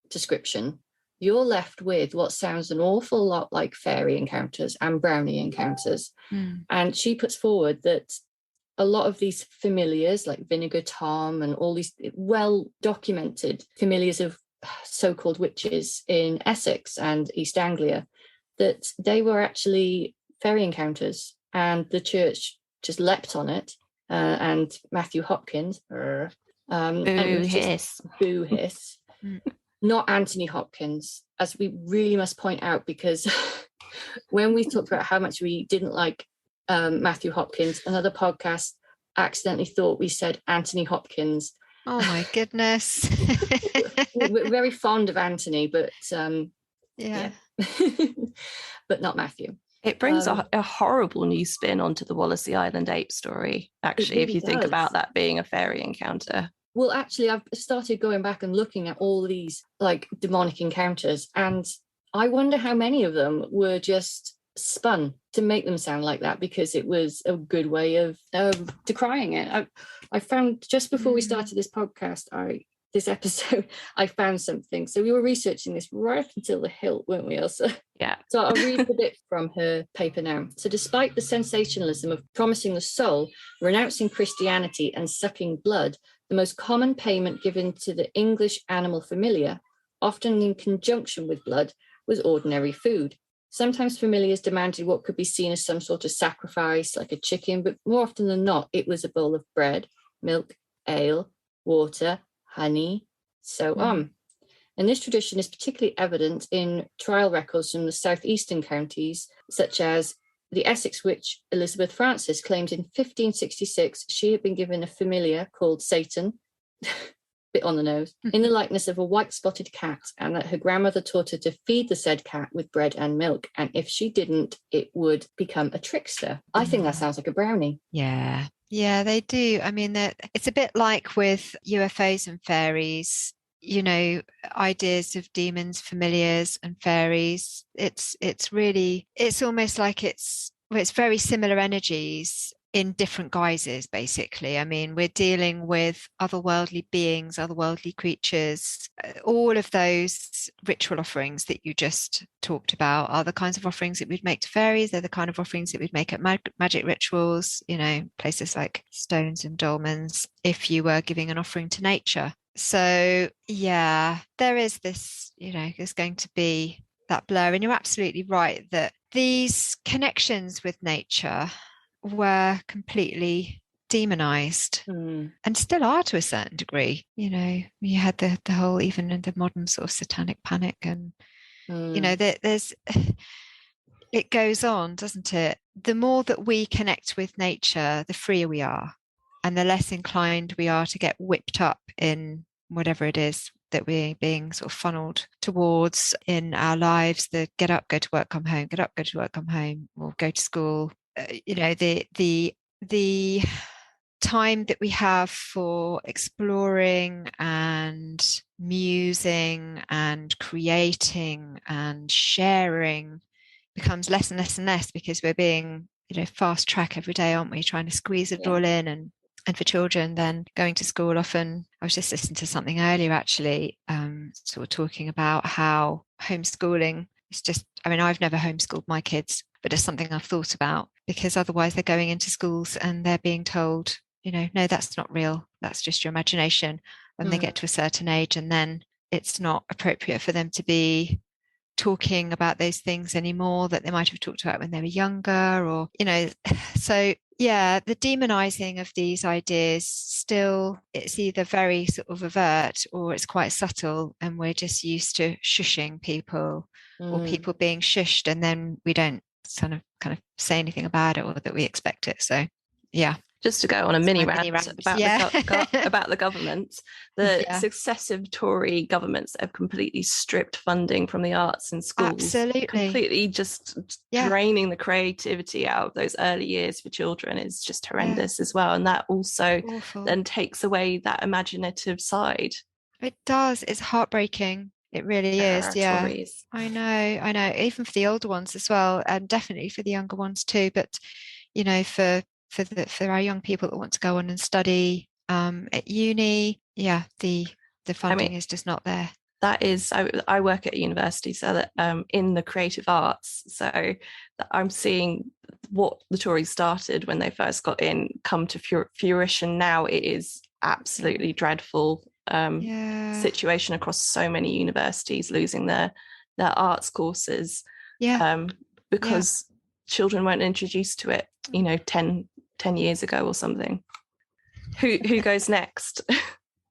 description, you're left with what sounds an awful lot like fairy encounters and brownie encounters. And she puts forward that a lot of these familiars like Vinegar Tom and all these well-documented familiars of so-called witches in Essex and East Anglia, that they were actually fairy encounters, and the church just leapt on it. And Matthew Hopkins, boo hiss. Not Anthony Hopkins, as we really must point out, because when we talked about how much we didn't like Matthew Hopkins, another podcast accidentally thought we said Anthony Hopkins. Oh my goodness. We're very fond of Anthony, but yeah. But not Matthew. It brings a horrible new spin onto the Wallasey Island ape story, actually, if you think about that being a fairy encounter. Well, actually, I've started going back and looking at all these like demonic encounters, and I wonder how many of them were just spun to make them sound like that, because it was a good way of decrying it. I found just before we started this podcast, this episode, I found something. So we were researching this right up until the hilt, weren't we, Elsa? Yeah. So I'll read a bit from her paper now. So despite the sensationalism of promising the soul, renouncing Christianity and sucking blood, the most common payment given to the English animal familiar, often in conjunction with blood, was ordinary food. Sometimes familiars demanded what could be seen as some sort of sacrifice, like a chicken, but more often than not, it was a bowl of bread, milk, ale, water, honey, so on. And this tradition is particularly evident in trial records from the southeastern counties, such as the Essex witch Elizabeth Francis claimed in 1566 she had been given a familiar called Satan, bit on the nose, in the likeness of a white-spotted cat, and that her grandmother taught her to feed the said cat with bread and milk, and if she didn't, it would become a trickster. I think that sounds like a brownie. Yeah. Yeah, they do. I mean, it's a bit like with UFOs and fairies, you know, ideas of demons, familiars and fairies. It's almost like it's very similar energies in different guises, basically. I mean, we're dealing with otherworldly beings, otherworldly creatures. All of those ritual offerings that you just talked about are the kinds of offerings that we'd make to fairies. They're the kind of offerings that we'd make at magic rituals, you know, places like stones and dolmens, if you were giving an offering to nature. So, yeah, there is this, you know, there's going to be that blur. And you're absolutely right that these connections with nature were completely demonized and still are to a certain degree. You know, you had the whole, even in the modern sort of satanic panic, and you know, there's it goes on, doesn't it? The more that we connect with nature, the freer we are, and the less inclined we are to get whipped up in whatever it is that we're being sort of funneled towards in our lives. The get up, go to work, come home, get up, go to work, come home, or go to school. You know, the time that we have for exploring and musing and creating and sharing becomes less and less and less, because we're being, you know, fast track every day, aren't we, trying to squeeze it all in. And for children then going to school, often I was just listening to something earlier actually, sort of talking about how homeschooling is just, I mean, I've never homeschooled my kids, but it's something I've thought about, because otherwise they're going into schools and they're being told, you know, no, that's not real, that's just your imagination. When they get to a certain age, and then it's not appropriate for them to be talking about those things anymore that they might have talked about when they were younger, or, you know. So yeah, the demonizing of these ideas, still, it's either very sort of overt or it's quite subtle, and we're just used to shushing people or people being shushed, and then we don't kind of say anything about it, or that we expect it. So yeah. Just to go on a mini rant about, about the government, the successive Tory governments have completely stripped funding from the arts in schools. Absolutely. Completely just draining the creativity out of those early years for children is just horrendous as well. And that also then takes away that imaginative side. It does. It's heartbreaking. It really is. Yeah. Tories. I know. Even for the older ones as well, and definitely for the younger ones too. But, you know, for our young people that want to go on and study at uni, the funding is just not there. That is, I work at a university, so that in the creative arts, so I'm seeing what the Tories started when they first got in come to fruition now. It is absolutely dreadful situation across so many universities losing their arts courses because children weren't introduced to it, you know, 10 years ago or something. Who goes next?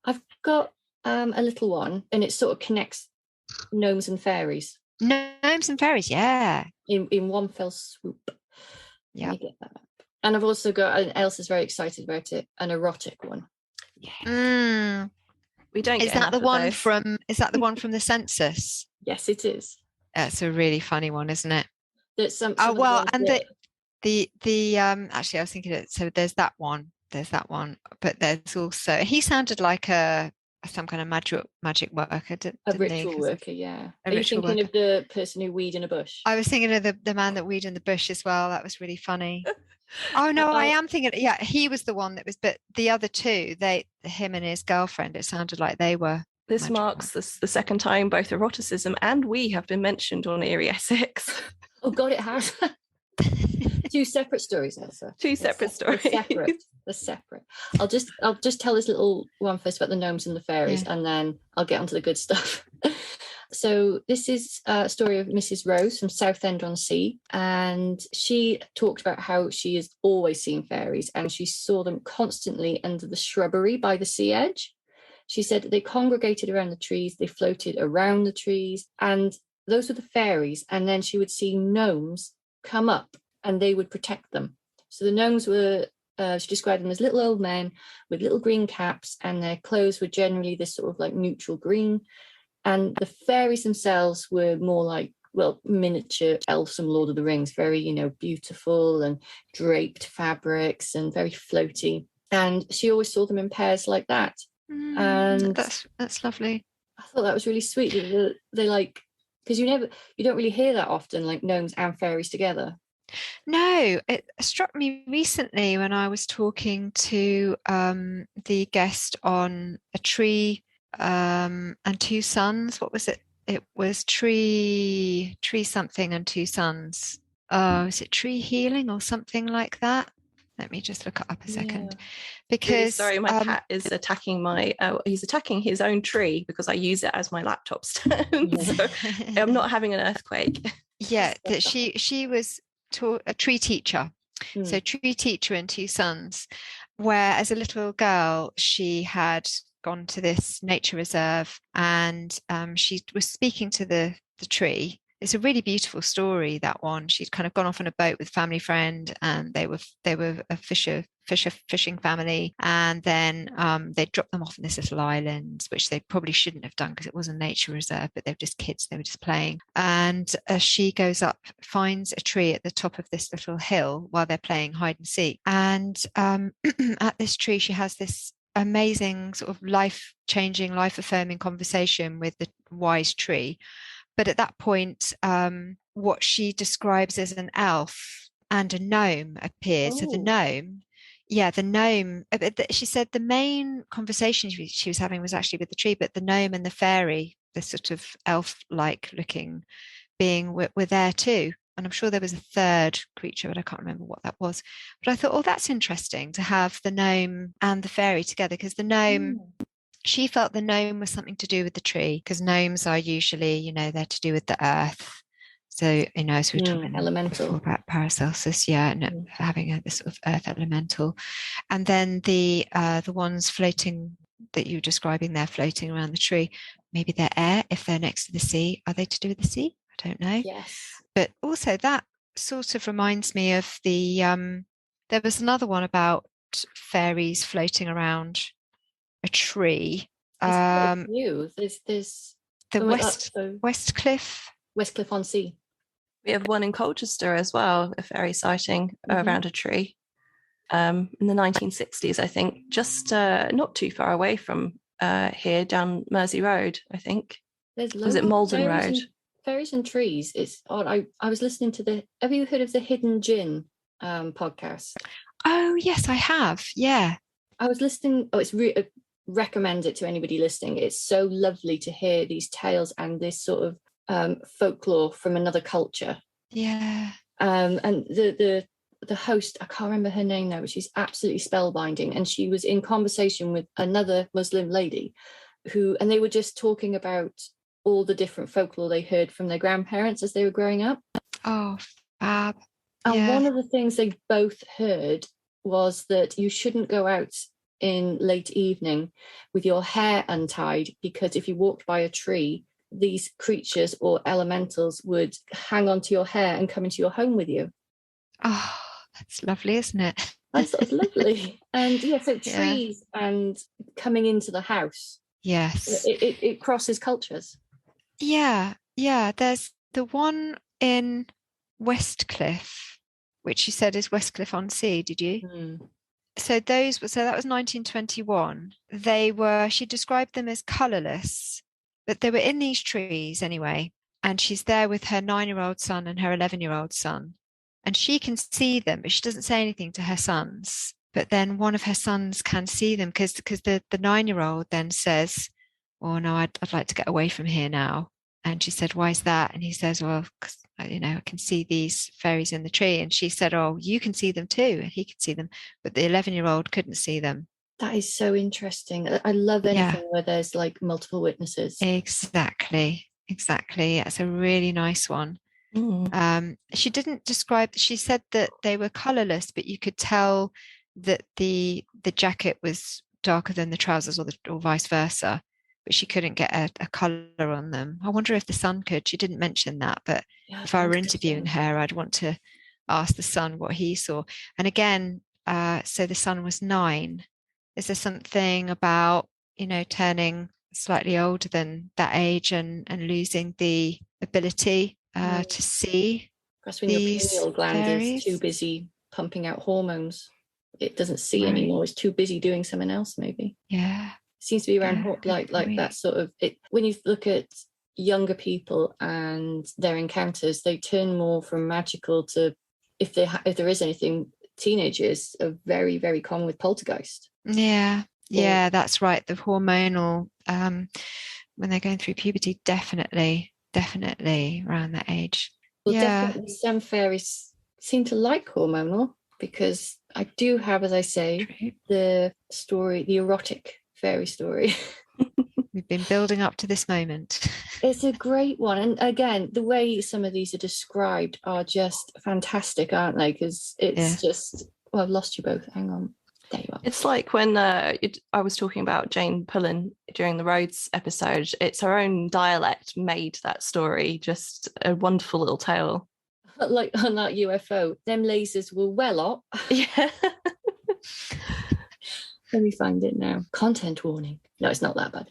I've got a little one, and it sort of connects gnomes and fairies. Gnomes and fairies, in one fell swoop. Yeah. Let me get that up. And I've also got, and Elsa's very excited about it, an erotic one. We don't. Is that the one from? Is that the one from the census? Yes, it is. It's a really funny one, isn't it? There's some. And the actually, I was thinking it. So there's that one, but there's also. He sounded like a some kind of magic worker, didn't A he? ritual worker, yeah. A Are you ritual thinking worker. of the person who weed in a bush? I was thinking of the man that weed in the bush as well. That was really funny. Oh no, I am thinking, yeah, he was the one that was, but the other two, him and his girlfriend, it sounded like they were. This marks the second time both eroticism and we have been mentioned on Eerie Essex. Oh God, it has. Two separate stories, Elsa. Two separate stories. They're separate. I'll just tell this little one first about the gnomes and the fairies, and then I'll get onto the good stuff. So this is a story of Mrs. Rose from Southend-on-Sea, and she talked about how she has always seen fairies, and she saw them constantly under the shrubbery by the sea edge. She said they congregated around the trees, they floated around the trees, and those were the fairies. And then she would see gnomes come up and they would protect them. So the gnomes were, she described them as little old men with little green caps, and their clothes were generally this sort of like neutral green. And the fairies themselves were more like, well, miniature elves from Lord of the Rings, very, beautiful and draped fabrics and very floaty. And she always saw them in pairs like that. And that's lovely. I thought that was really sweet. They like, because you don't really hear that often, like gnomes and fairies together. No, it struck me recently when I was talking to the guest on A Tree and Two Sons. What was it? It was tree something and two sons. Is it tree healing or something like that? Let me just look it up a second. Because really sorry, my cat is attacking he's attacking his own tree because I use it as my laptop stand. So I'm not having an earthquake. Yeah, that she was a tree teacher. So tree teacher and two sons, where as a little girl she had gone to this nature reserve, and she was speaking to the tree. It's a really beautiful story, that one. She'd kind of gone off on a boat with a family friend, and they were a fishing family, and then they dropped them off in this little island, which they probably shouldn't have done because it was a nature reserve, but they were just kids, they were just playing. And she goes up, finds a tree at the top of this little hill while they're playing hide and seek, and at this tree she has this amazing sort of life-changing, life-affirming conversation with the wise tree. But at that point, what she describes as an elf and a gnome appears. So the gnome, she said the main conversation she was having was actually with the tree, but the gnome and the fairy, the sort of elf-like looking being, were there too. And I'm sure there was a third creature, but I can't remember what that was. But I thought, oh, that's interesting to have the gnome and the fairy together, because the gnome... She felt the gnome was something to do with the tree, because gnomes are usually, they're to do with the earth. So, as we were talking elemental about Paracelsus, and having this sort of earth elemental. And then the ones floating that you were describing there, floating around the tree, maybe they're air if they're next to the sea. Are they to do with the sea? I don't know. Yes. But also that sort of reminds me of the, there was another one about fairies floating around a tree. There's the Westcliff-on-Sea. We have one in Colchester as well, a fairy sighting around a tree in the 1960s, I think, just not too far away from here, down Mersey Road, I think. Was it Malden Road? Fairies and trees. It's odd. I was listening to have you heard of the Hidden Gin podcast? Oh yes, I have. Yeah, I was listening. It's recommend it to anybody listening. It's so lovely to hear these tales and this sort of folklore from another culture. Yeah. And the host, I can't remember her name now, but she's absolutely spellbinding. And she was in conversation with another Muslim lady and they were just talking about all the different folklore they heard from their grandparents as they were growing up. Oh, fab. And one of the things they both heard was that you shouldn't go out in late evening with your hair untied, because if you walked by a tree, these creatures or elementals would hang onto your hair and come into your home with you. Oh, that's lovely, isn't it? I thought it was lovely. And so trees and coming into the house. Yes. It crosses cultures. Yeah. There's the one in Westcliff, which you said is Westcliff-on-Sea, did you? So that was 1921. She described them as colourless, but they were in these trees anyway. And she's there with her 9-year-old son and her 11-year-old son. And she can see them, but she doesn't say anything to her sons. But then one of her sons can see them because the 9-year-old then says, "Oh no, I'd like to get away from here now." And she said, "Why is that?" And he says, "Well, 'cause, I can see these fairies in the tree." And she said, "Oh, you can see them too." And he could see them, but the 11-year-old couldn't see them. That is so interesting. I love anything where there's like multiple witnesses. Exactly. It's a really nice one. She didn't describe, she said that they were colourless, but you could tell that the jacket was darker than the trousers or vice versa, but she couldn't get a colour on them. I wonder if the son could. She didn't mention that, but if I were interviewing her, I'd want to ask the son what he saw. And again, so the son was 9. Is there something about, turning slightly older than that age and losing the ability to see? Perhaps when your pineal gland fairies is too busy pumping out hormones, it doesn't see anymore. It's too busy doing something else, maybe. Yeah. It seems to be around like that sort of it. When you look at younger people and their encounters, they turn more from magical to, if there is anything, teenagers are very, very common with poltergeist. Yeah, that's right. The hormonal, when they're going through puberty, definitely around that age. Well, definitely some fairies seem to like hormonal, because I do have, as I say, the erotic fairy story. We've been building up to this moment. It's a great one. And again, the way some of these are described are just fantastic, aren't they? Because it's just, well, I've lost you both. Hang on. There you are. It's like when I was talking about Jane Pullen during the Rhodes episode. It's her own dialect made that story just a wonderful little tale. Like on that UFO, them lasers were well up. Yeah. Let me find it now. Content warning. No, it's not that bad.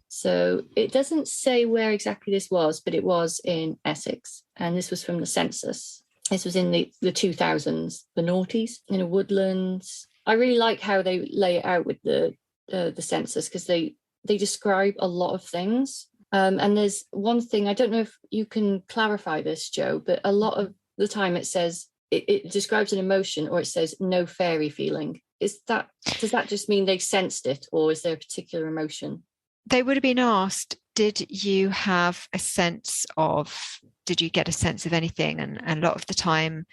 So it doesn't say where exactly this was, but it was in Essex. And this was from the census. This was in the 2000s, the noughties, in a woodlands. I really like how they lay it out with the census, because they describe a lot of things. And there's one thing, I don't know if you can clarify this, Jo, but a lot of the time it says, it describes an emotion, or it says no fairy feeling. Does that just mean they sensed it, or is there a particular emotion? They would have been asked, did you get a sense of anything? And a lot of the time,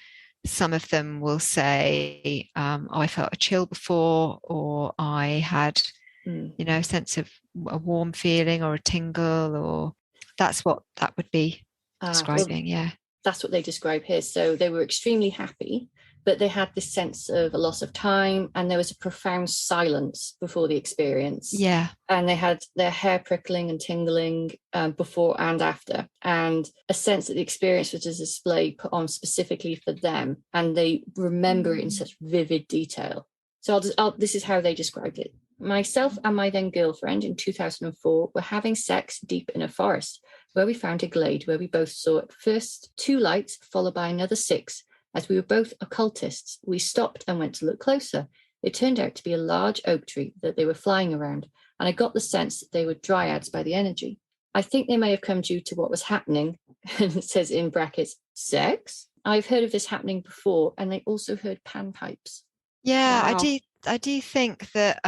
some of them will say, I felt a chill before, or I had, a sense of a warm feeling or a tingle, or that's what that would be describing. Well, that's what they describe here. So they were extremely happy, but they had this sense of a loss of time, and there was a profound silence before the experience. Yeah. And they had their hair prickling and tingling before and after, and a sense that the experience was a display put on specifically for them, and they remember it in such vivid detail. So this is how they described it. Myself and my then girlfriend in 2004 were having sex deep in a forest, where we found a glade where we both saw at first 2 lights, followed by another 6. As we were both occultists, we stopped and went to look closer. It turned out to be a large oak tree that they were flying around, and I got the sense that they were dryads by the energy. I think they may have come due to what was happening, and it says in brackets, sex. I've heard of this happening before, and they also heard panpipes. Yeah, Wow. I do think that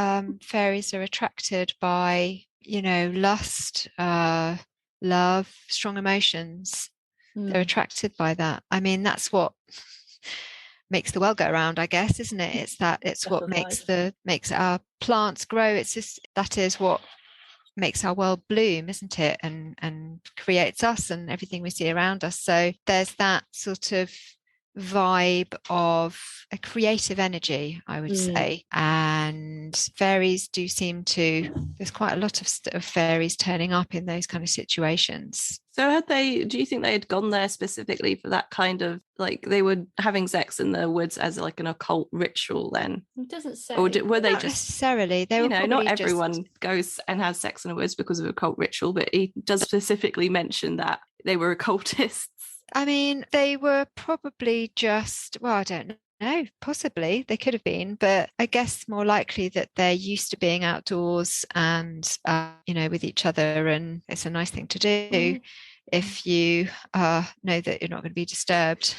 fairies are attracted by, lust, love, strong emotions. They're attracted by that. I mean, that's what makes the world go around, I guess, isn't it? It's what makes our plants grow. That is what makes our world bloom, isn't it? And creates us and everything we see around us. So there's that sort of vibe of a creative energy, I would say. And fairies do seem to, there's quite a lot of fairies turning up in those kind of situations. So do you think they had gone there specifically for that kind of, like, they were having sex in the woods as like an occult ritual then? It doesn't say. Or were they Not just necessarily? They were not everyone goes and has sex in the woods because of a cult ritual, but he does specifically mention that they were occultists. I mean, they were probably just, well, I don't know, possibly they could have been, but I guess more likely that they're used to being outdoors and, with each other. And it's a nice thing to do if you know that you're not going to be disturbed.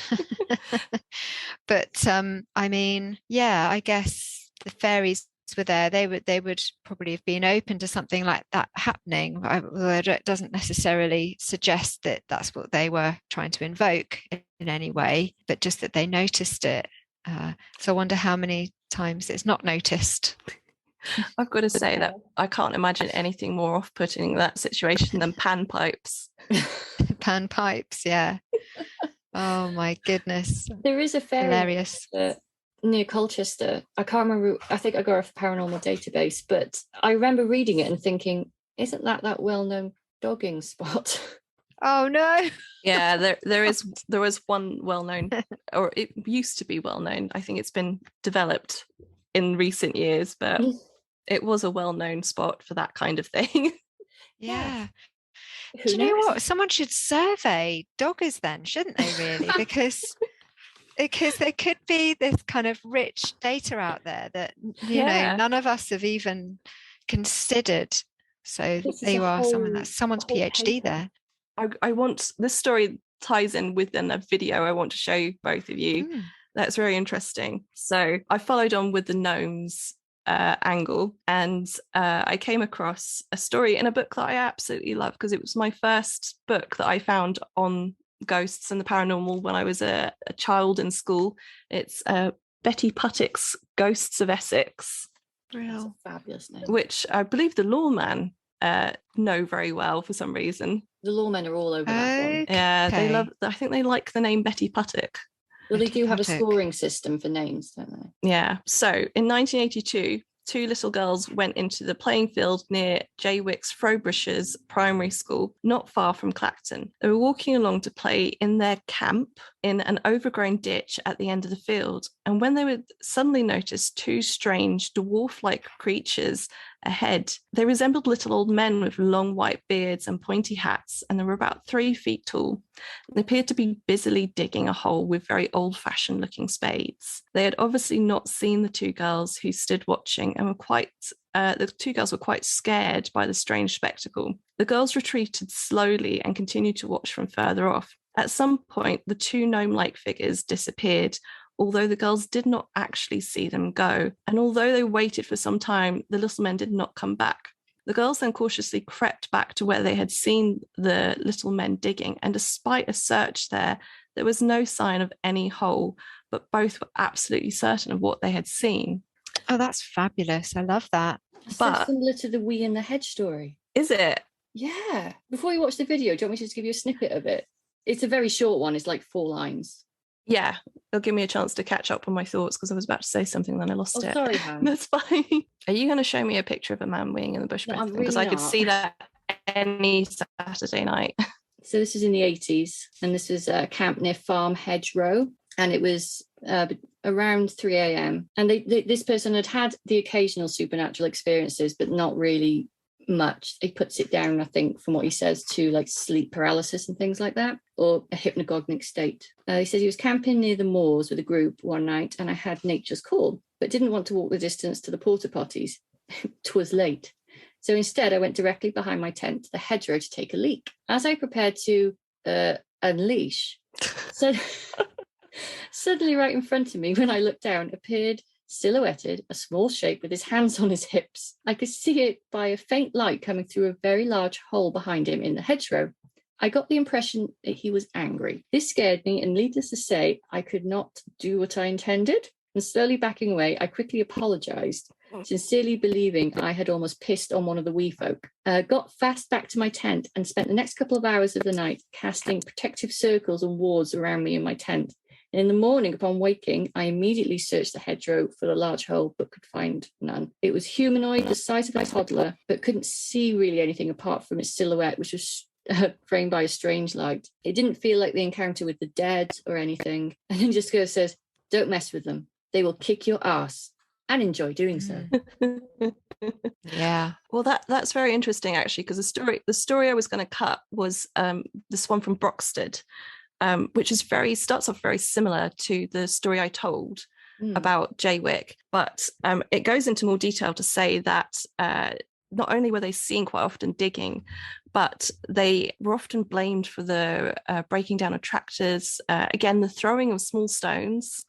But I guess the fairies were there. They would probably have been open to something like that happening. It doesn't necessarily suggest that that's what they were trying to invoke in any way, but just that they noticed it. So I wonder how many times it's not noticed. I've got to say that I can't imagine anything more off-putting in that situation than panpipes. Panpipes, yeah. Oh my goodness. There is a fairy hilarious near Colchester. I can't remember. I think I got it off Paranormal Database, but I remember reading it and thinking, isn't that well-known dogging spot? Oh no. Yeah, there was one well-known, or it used to be well-known. I think it's been developed in recent years, but it was a well-known spot for that kind of thing. Yeah. Do you know what? Someone should survey doggers then, shouldn't they, really? Because there could be this kind of rich data out there that, you know, none of us have even considered. So there you are, someone's PhD there. I want, this story ties in within a video I want to show both of you. That's very interesting. So I followed on with the gnomes angle, and I came across a story in a book that I absolutely love, because it was my first book that I found on ghosts and the paranormal when I was a child in school. It's Betty Puttick's Ghosts of Essex. Real fabulous name. Which I believe the lawmen know very well for some reason. The lawmen are all over that one. Yeah, they love. I think they like the name Betty Puttick. Well, they do have a scoring system for names, don't they? Yeah. So in 1982, two little girls went into the playing field near J. Wicks Frobishers Primary School, not far from Clacton. They were walking along to play in their camp in an overgrown ditch at the end of the field, and when they would suddenly notice two strange dwarf-like creatures ahead. They resembled little old men with long white beards and pointy hats, and they were about 3 feet tall. They appeared to be busily digging a hole with very old-fashioned looking spades. They had obviously not seen the two girls who stood watching, and the two girls were quite scared by the strange spectacle. The girls retreated slowly and continued to watch from further off. At some point, the two gnome-like figures disappeared, although the girls did not actually see them go. And although they waited for some time, the little men did not come back. The girls then cautiously crept back to where they had seen the little men digging, and despite a search there was no sign of any hole, but both were absolutely certain of what they had seen. Oh, that's fabulous. I love that. But similar to the We in the Hedge story. Is it? Yeah. Before you watch the video, do you want me to just give you a snippet of it? It's a very short one. It's like 4 lines. Yeah, it'll give me a chance to catch up on my thoughts, because I was about to say something, then I lost it. Sorry, Han. That's fine. Are you going to show me a picture of a man weighing in the bush? No, because I could see that any Saturday night. So this is in the 80s, and this is a camp near Farm Hedgerow, and it was around 3 a.m. And this person had the occasional supernatural experiences, but not really much. He puts it down, I think, from what he says, to like sleep paralysis and things like that, or a hypnagogic state. He says he was camping near the moors with a group one night, and I had nature's call, but didn't want to walk the distance to the porta potties. 'Twas late. So instead, I went directly behind my tent to the hedgerow to take a leak. As I prepared to unleash, suddenly right in front of me, when I looked down, appeared silhouetted a small shape with his hands on his hips. I could see it by a faint light coming through a very large hole behind him in the hedgerow. I got the impression that he was angry. This scared me, and needless to say, I could not do what I intended. And slowly backing away, I quickly apologised, sincerely believing I had almost pissed on one of the wee folk. Got fast back to my tent and spent the next couple of hours of the night casting protective circles and wards around me in my tent. And in the morning, upon waking, I immediately searched the hedgerow for the large hole, but could find none. It was humanoid, the size of a toddler, but couldn't see really anything apart from its silhouette, which was framed by a strange light. It didn't feel like the encounter with the dead or anything. And then just says, "Don't mess with them. They will kick your ass," and enjoy doing so. Yeah. Well, that's very interesting, actually, because the story I was going to cut was this one from Broxted, which is starts off very similar to the story I told. about Jaywick, but it goes into more detail to say that not only were they seen quite often digging, but they were often blamed for the breaking down of tractors, again, the throwing of small stones.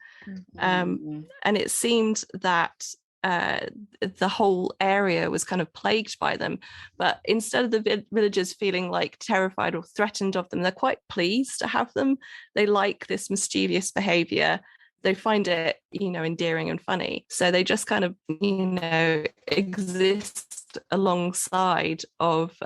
And it seemed that the whole area was kind of plagued by them. But instead of the villagers feeling like terrified or threatened of them, they're quite pleased to have them. They like this mischievous behavior. They find it, endearing and funny. So they just kind of, exist alongside of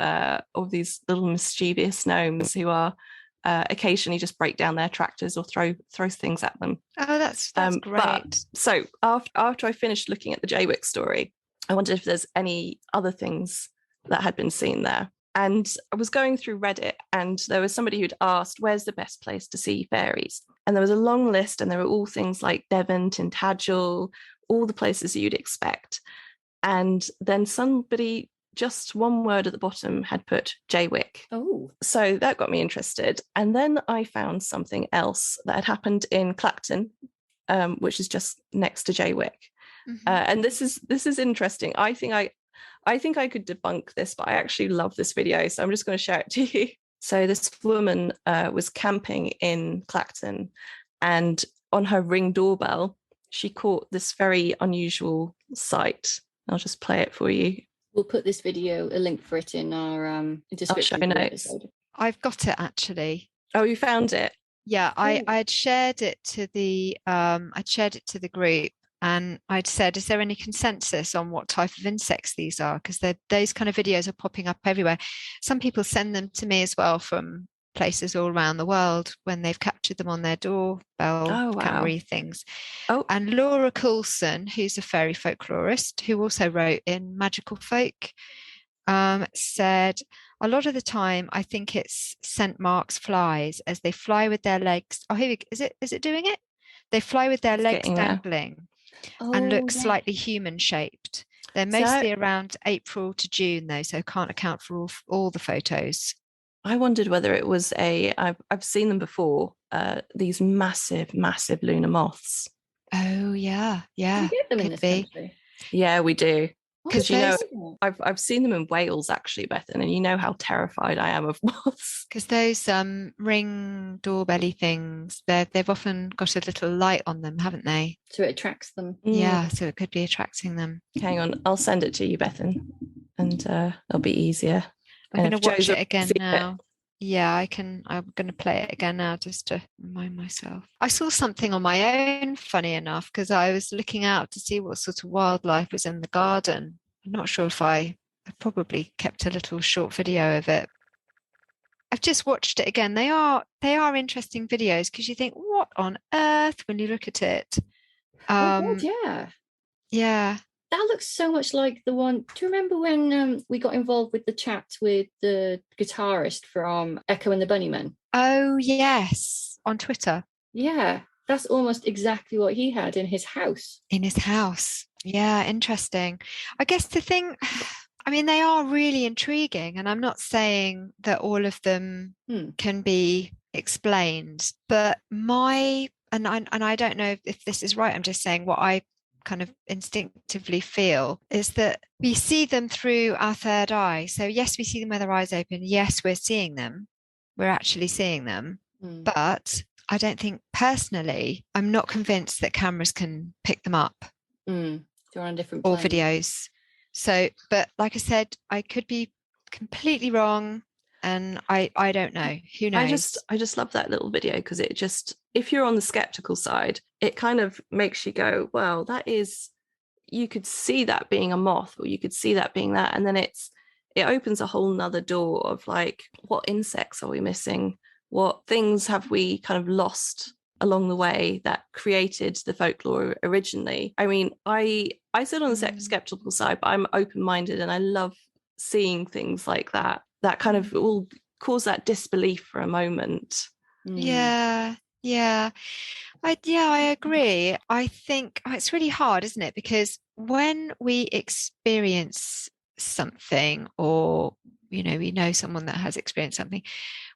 these little mischievous gnomes who are occasionally just break down their tractors or throw things at them. Oh, that's great. So after I finished looking at the Jaywick story, I wondered if there's any other things that had been seen there. And I was going through Reddit, and there was somebody who'd asked, where's the best place to see fairies? And there was a long list, and there were all things like Devon, Tintagel, all the places you'd expect. And then somebody, just one word at the bottom, had put Jaywick. Oh. So that got me interested. And then I found something else that had happened in Clacton, which is just next to Jaywick. And this is interesting. I think I could debunk this, but I actually love this video, so I'm just going to share it to you. So this woman was camping in Clacton, and on her Ring doorbell, she caught this very unusual sight. I'll just play it for you. We'll put this video, a link for it in our description. Show notes. I've got it actually. Oh, you found it? Yeah, I had shared it to the group, and I'd said, is there any consensus on what type of insects these are? Because those kind of videos are popping up everywhere. Some people send them to me as well from places all around the world when they've captured them on their doorbell camera things. Oh. And Laura Coulson, who's a fairy folklorist who also wrote in Magical Folk, said, a lot of the time I think it's St. Mark's flies as they fly with their legs. Oh, here we go. Is it doing it? They fly with their legs dangling and look slightly human shaped. They're mostly around April to June though, so can't account for all the photos. I wondered whether it was I've seen them before, these massive lunar moths. Oh yeah. Do we get them in this country? Yeah, we do. Because I've seen them in Wales actually, Bethan, and you know how terrified I am of moths. Because those ring doorbelly things, they've often got a little light on them, haven't they? So it attracts them. Yeah, so it could be attracting them. Hang on, I'll send it to you, Bethan, and it'll be easier. I'm going to watch it again now. Yeah, I'm going to play it again now just to remind myself. I saw something on my own, funny enough, because I was looking out to see what sort of wildlife was in the garden. I'm not sure if I probably kept a little short video of it. I've just watched it again. They are interesting videos because you think, what on earth when you look at it? God, yeah. Yeah. That looks so much like the one. Do you remember when we got involved with the chat with the guitarist from Echo and the Bunnymen? Oh, yes. On Twitter. Yeah. That's almost exactly what he had in his house. In his house. Yeah, interesting. I guess the thing, I mean, they are really intriguing, and I'm not saying that all of them can be explained, but I don't know if this is right, I'm just saying what I kind of instinctively feel is that we see them through our third eye. So yes, we see them with our eyes open. Yes, we're seeing them. We're actually seeing them. But I don't think personally, I'm not convinced that cameras can pick them up. They're on a different plane. Or videos. So, but like I said, I could be completely wrong. And I don't know. Who knows? I just love that little video because it just, if you're on the skeptical side, it kind of makes you go, well, that is, you could see that being a moth, or you could see that being that. And then it opens a whole nother door of like, what insects are we missing? What things have we kind of lost along the way that created the folklore originally? I mean, I sit on the skeptical side, but I'm open-minded and I love seeing things like that kind of will cause that disbelief for a moment. Yeah. I agree. I think it's really hard, isn't it? Because when we experience something, or we know someone that has experienced something,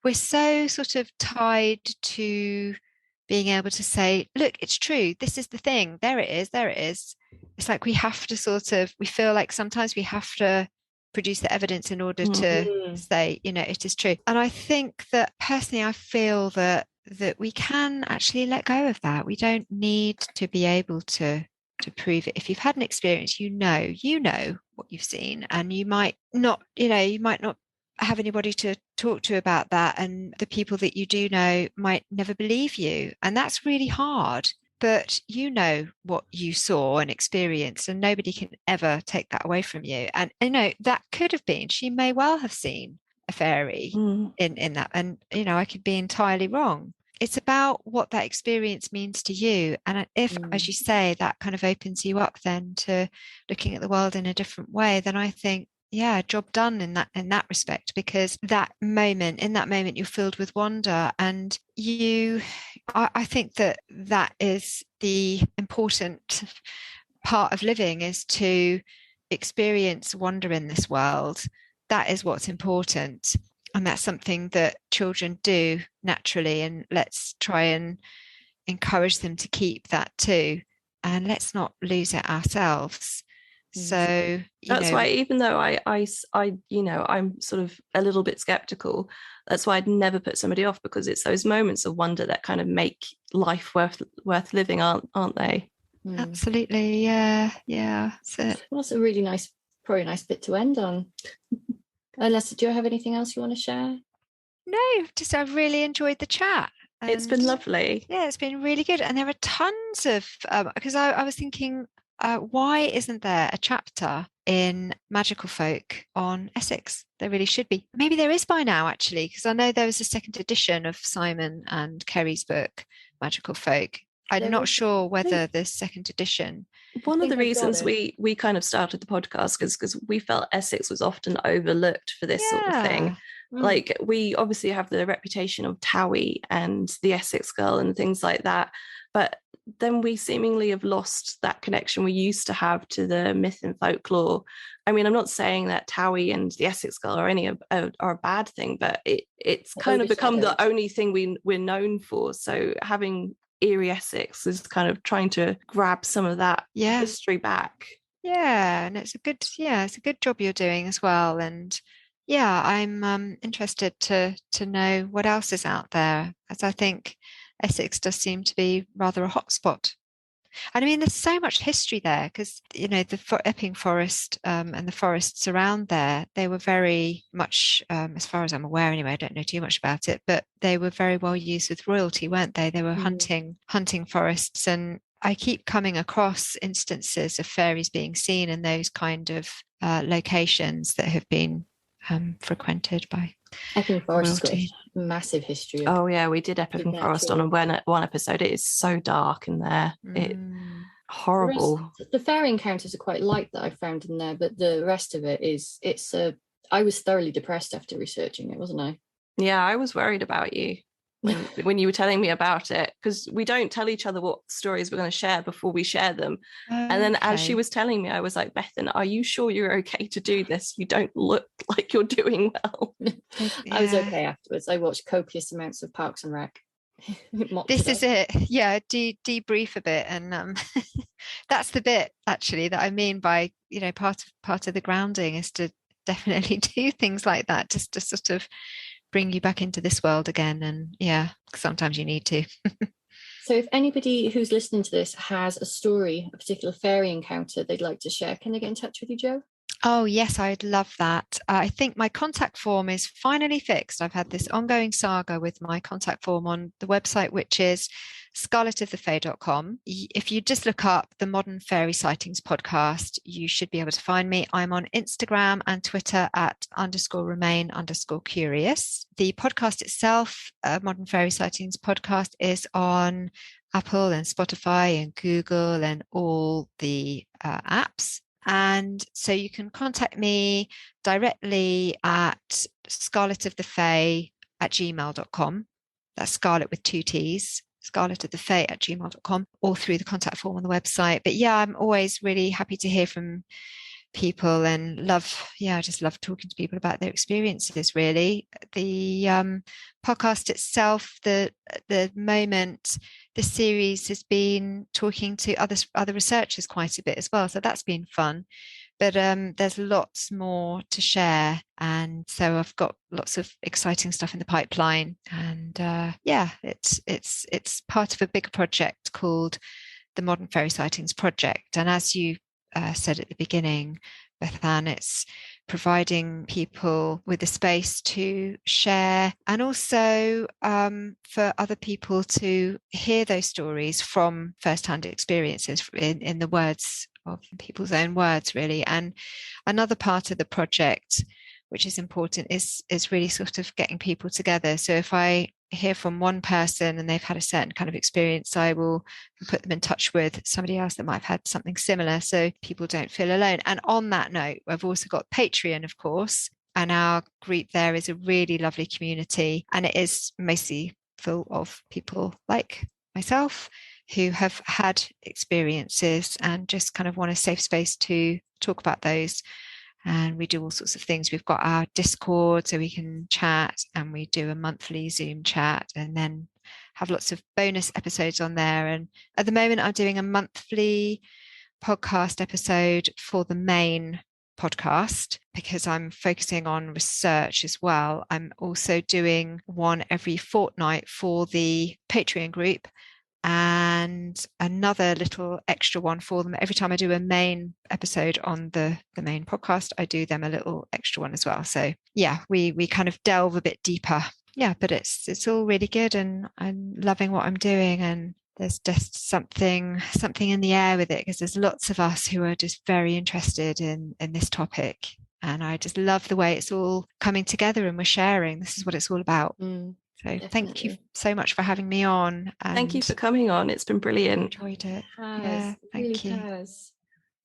we're so sort of tied to being able to say, look, it's true, this is the thing, there it is, there it is. It's like we have to we feel like sometimes we have to produce the evidence in order to say, it is true. And I think that personally, I feel that we can actually let go of that. We don't need to be able to prove it. If you've had an experience, you know what you've seen, and you might not have anybody to talk to about that, and the people that you do know might never believe you, and that's really hard. But you know what you saw and experienced, and nobody can ever take that away from you. And that could have been, she may well have seen a fairy in that, and I could be entirely wrong. It's about what that experience means to you. And if, as you say, that kind of opens you up then to looking at the world in a different way, then I think, yeah, job done in that respect, because in that moment you're filled with wonder, and I think that is the important part of living, is to experience wonder in this world. That is what's important. And that's something that children do naturally. And let's try and encourage them to keep that too. And let's not lose it ourselves. So that's why, even though I I'm sort of a little bit skeptical, that's why I'd never put somebody off, because it's those moments of wonder that kind of make life worth living, aren't they? Absolutely. Yeah. That's it. Well, that's a really nice bit to end on. Unless, do you have anything else you want to share? No, just I've really enjoyed the chat. It's been lovely. Yeah, it's been really good. And there are tons of, because I was thinking, why isn't there a chapter in Magical Folk on Essex? There really should be. Maybe there is by now, actually, because I know there was a second edition of Simon and Kerry's book, Magical Folk. I'm not sure whether the second edition. One of the reasons we kind of started the podcast is because we felt Essex was often overlooked for this sort of thing. Like, we obviously have the reputation of Towie and the Essex Girl and things like that, but then we seemingly have lost that connection we used to have to the myth and folklore. I mean, I'm not saying that Towie and the Essex Girl are a bad thing, but it's kind of become the only thing we're known for. So having Eerie Essex is kind of trying to grab some of that history back. Yeah, and it's a good job you're doing as well. And yeah, I'm interested to know what else is out there, as I think Essex does seem to be rather a hotspot. And I mean, there's so much history there, because the Epping Forest and the forests around there, they were very much, as far as I'm aware anyway, I don't know too much about it, but they were very well used with royalty, weren't they? They were hunting forests, and I keep coming across instances of fairies being seen in those kind of locations that have been frequented by Epping Forest got a massive history. Oh yeah, we did Epping Forest on one episode. It is so dark in there. Horrible. The fairy encounters are quite light that I found in there, but the rest of it I was thoroughly depressed after researching it, wasn't I? Yeah, I was worried about you when you were telling me about it, because we don't tell each other what stories we're going to share before we share them. And then as she was telling me, I was like, Bethan, are you sure you're okay to do this? You don't look like you're doing well. I was okay afterwards. I watched copious amounts of Parks and Rec. This is it. Yeah, debrief a bit, and that's the bit actually that I mean by part of the grounding is to definitely do things like that, just to sort of bring you back into this world again. And sometimes you need to. So if anybody who's listening to this has a story, a particular fairy encounter they'd like to share, can they get in touch with you, Jo? Oh, yes, I'd love that. I think my contact form is finally fixed. I've had this ongoing saga with my contact form on the website, which is scarletofthefae.com. If you just look up the Modern Fairy Sightings podcast, you should be able to find me. I'm on Instagram and Twitter at _remain_curious. The podcast itself, Modern Fairy Sightings podcast, is on Apple and Spotify and Google and all the apps. And so you can contact me directly at scarletofthefae@gmail.com. That's Scarlet with 2 T's, scarletofthefae@gmail.com, or through the contact form on the website. But yeah, I'm always really happy to hear from people and I just love talking to people about their experiences, really. The podcast itself, the moment, the series has been talking to other researchers quite a bit as well, so that's been fun. But there's lots more to share, and so I've got lots of exciting stuff in the pipeline. And it's part of a bigger project called the Modern Fairy Sightings Project. And as you said at the beginning, Bethan, it's providing people with a space to share, and also for other people to hear those stories from first-hand experiences in the words of people's own words, really. And another part of the project, which is important, is really sort of getting people together. So if I hear from one person and they've had a certain kind of experience, I will put them in touch with somebody else that might have had something similar, so people don't feel alone. And on that note, I've also got Patreon, of course, and our group there is a really lovely community, and it is mostly full of people like myself who have had experiences and just kind of want a safe space to talk about those. And we do all sorts of things. We've got our Discord so we can chat, and we do a monthly Zoom chat, and then have lots of bonus episodes on there. And at the moment, I'm doing a monthly podcast episode for the main podcast because I'm focusing on research as well. I'm also doing one every fortnight for the Patreon group, and another little extra one for them. Every time I do a main episode on the main podcast, I do them a little extra one as well. So yeah, we kind of delve a bit deeper. Yeah, but it's all really good, and I'm loving what I'm doing, and there's just something in the air with it, because there's lots of us who are just very interested in this topic, and I just love the way it's all coming together and we're sharing. This is what it's all about. So Definitely. Thank you so much for having me on. And thank you for coming on. It's been brilliant. Enjoyed it. Yeah, Thank you. Has.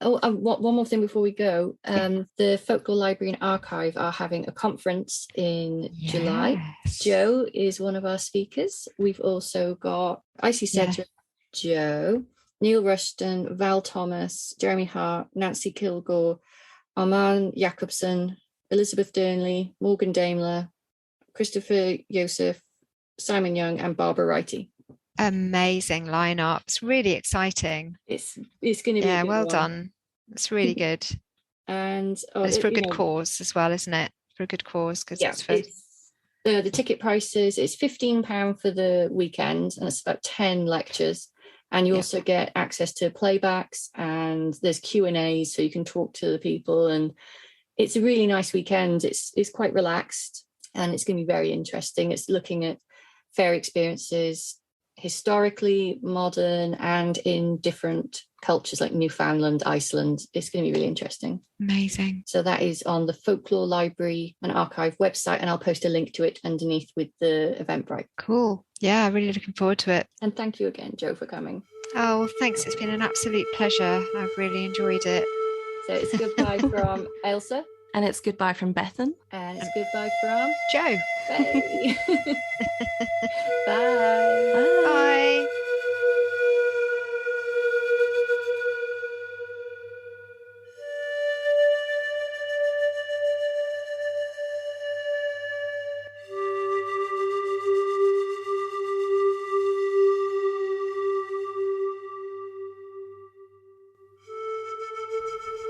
Oh, one more thing before we go. The Folklore Library and Archive are having a conference in July. Jo is one of our speakers. We've also got Icy Cedric, Jo, Neil Rushton, Val Thomas, Jeremy Hart, Nancy Kilgore, Armand Jacobson, Elizabeth Durnley, Morgan Daimler, Christopher Joseph, Simon Young, and Barbara Wrighty. Amazing lineup. It's really exciting. It's going to be well done. It's really good. And it's for a good cause as well, isn't it? For a good cause, because it's for the ticket prices. It's £15 for the weekend, and it's about 10 lectures. And you also get access to playbacks, and there's Q&As, so you can talk to the people. And it's a really nice weekend. It's quite relaxed, and it's going to be very interesting. It's looking at fairy experiences historically, modern, and in different cultures like Newfoundland, Iceland. It's going to be really interesting. Amazing. So that is on the Folklore Library and Archive website, and I'll post a link to it underneath with the Eventbrite. Cool. Yeah, really looking forward to it. And thank you again, Jo, for coming. Oh, thanks. It's been an absolute pleasure. I've really enjoyed it. So it's goodbye from Ailsa. And it's goodbye from Bethan. And it's goodbye from Jo. Faye. Bye. Bye. Bye.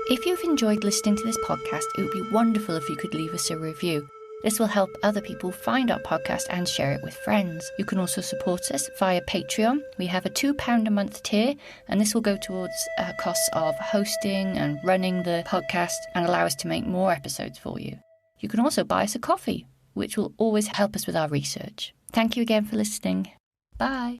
If you've enjoyed listening to this podcast, it would be wonderful if you could leave us a review. This will help other people find our podcast and share it with friends. You can also support us via Patreon. We have a £2 a month tier, and this will go towards costs of hosting and running the podcast and allow us to make more episodes for you. You can also buy us a coffee, which will always help us with our research. Thank you again for listening. Bye.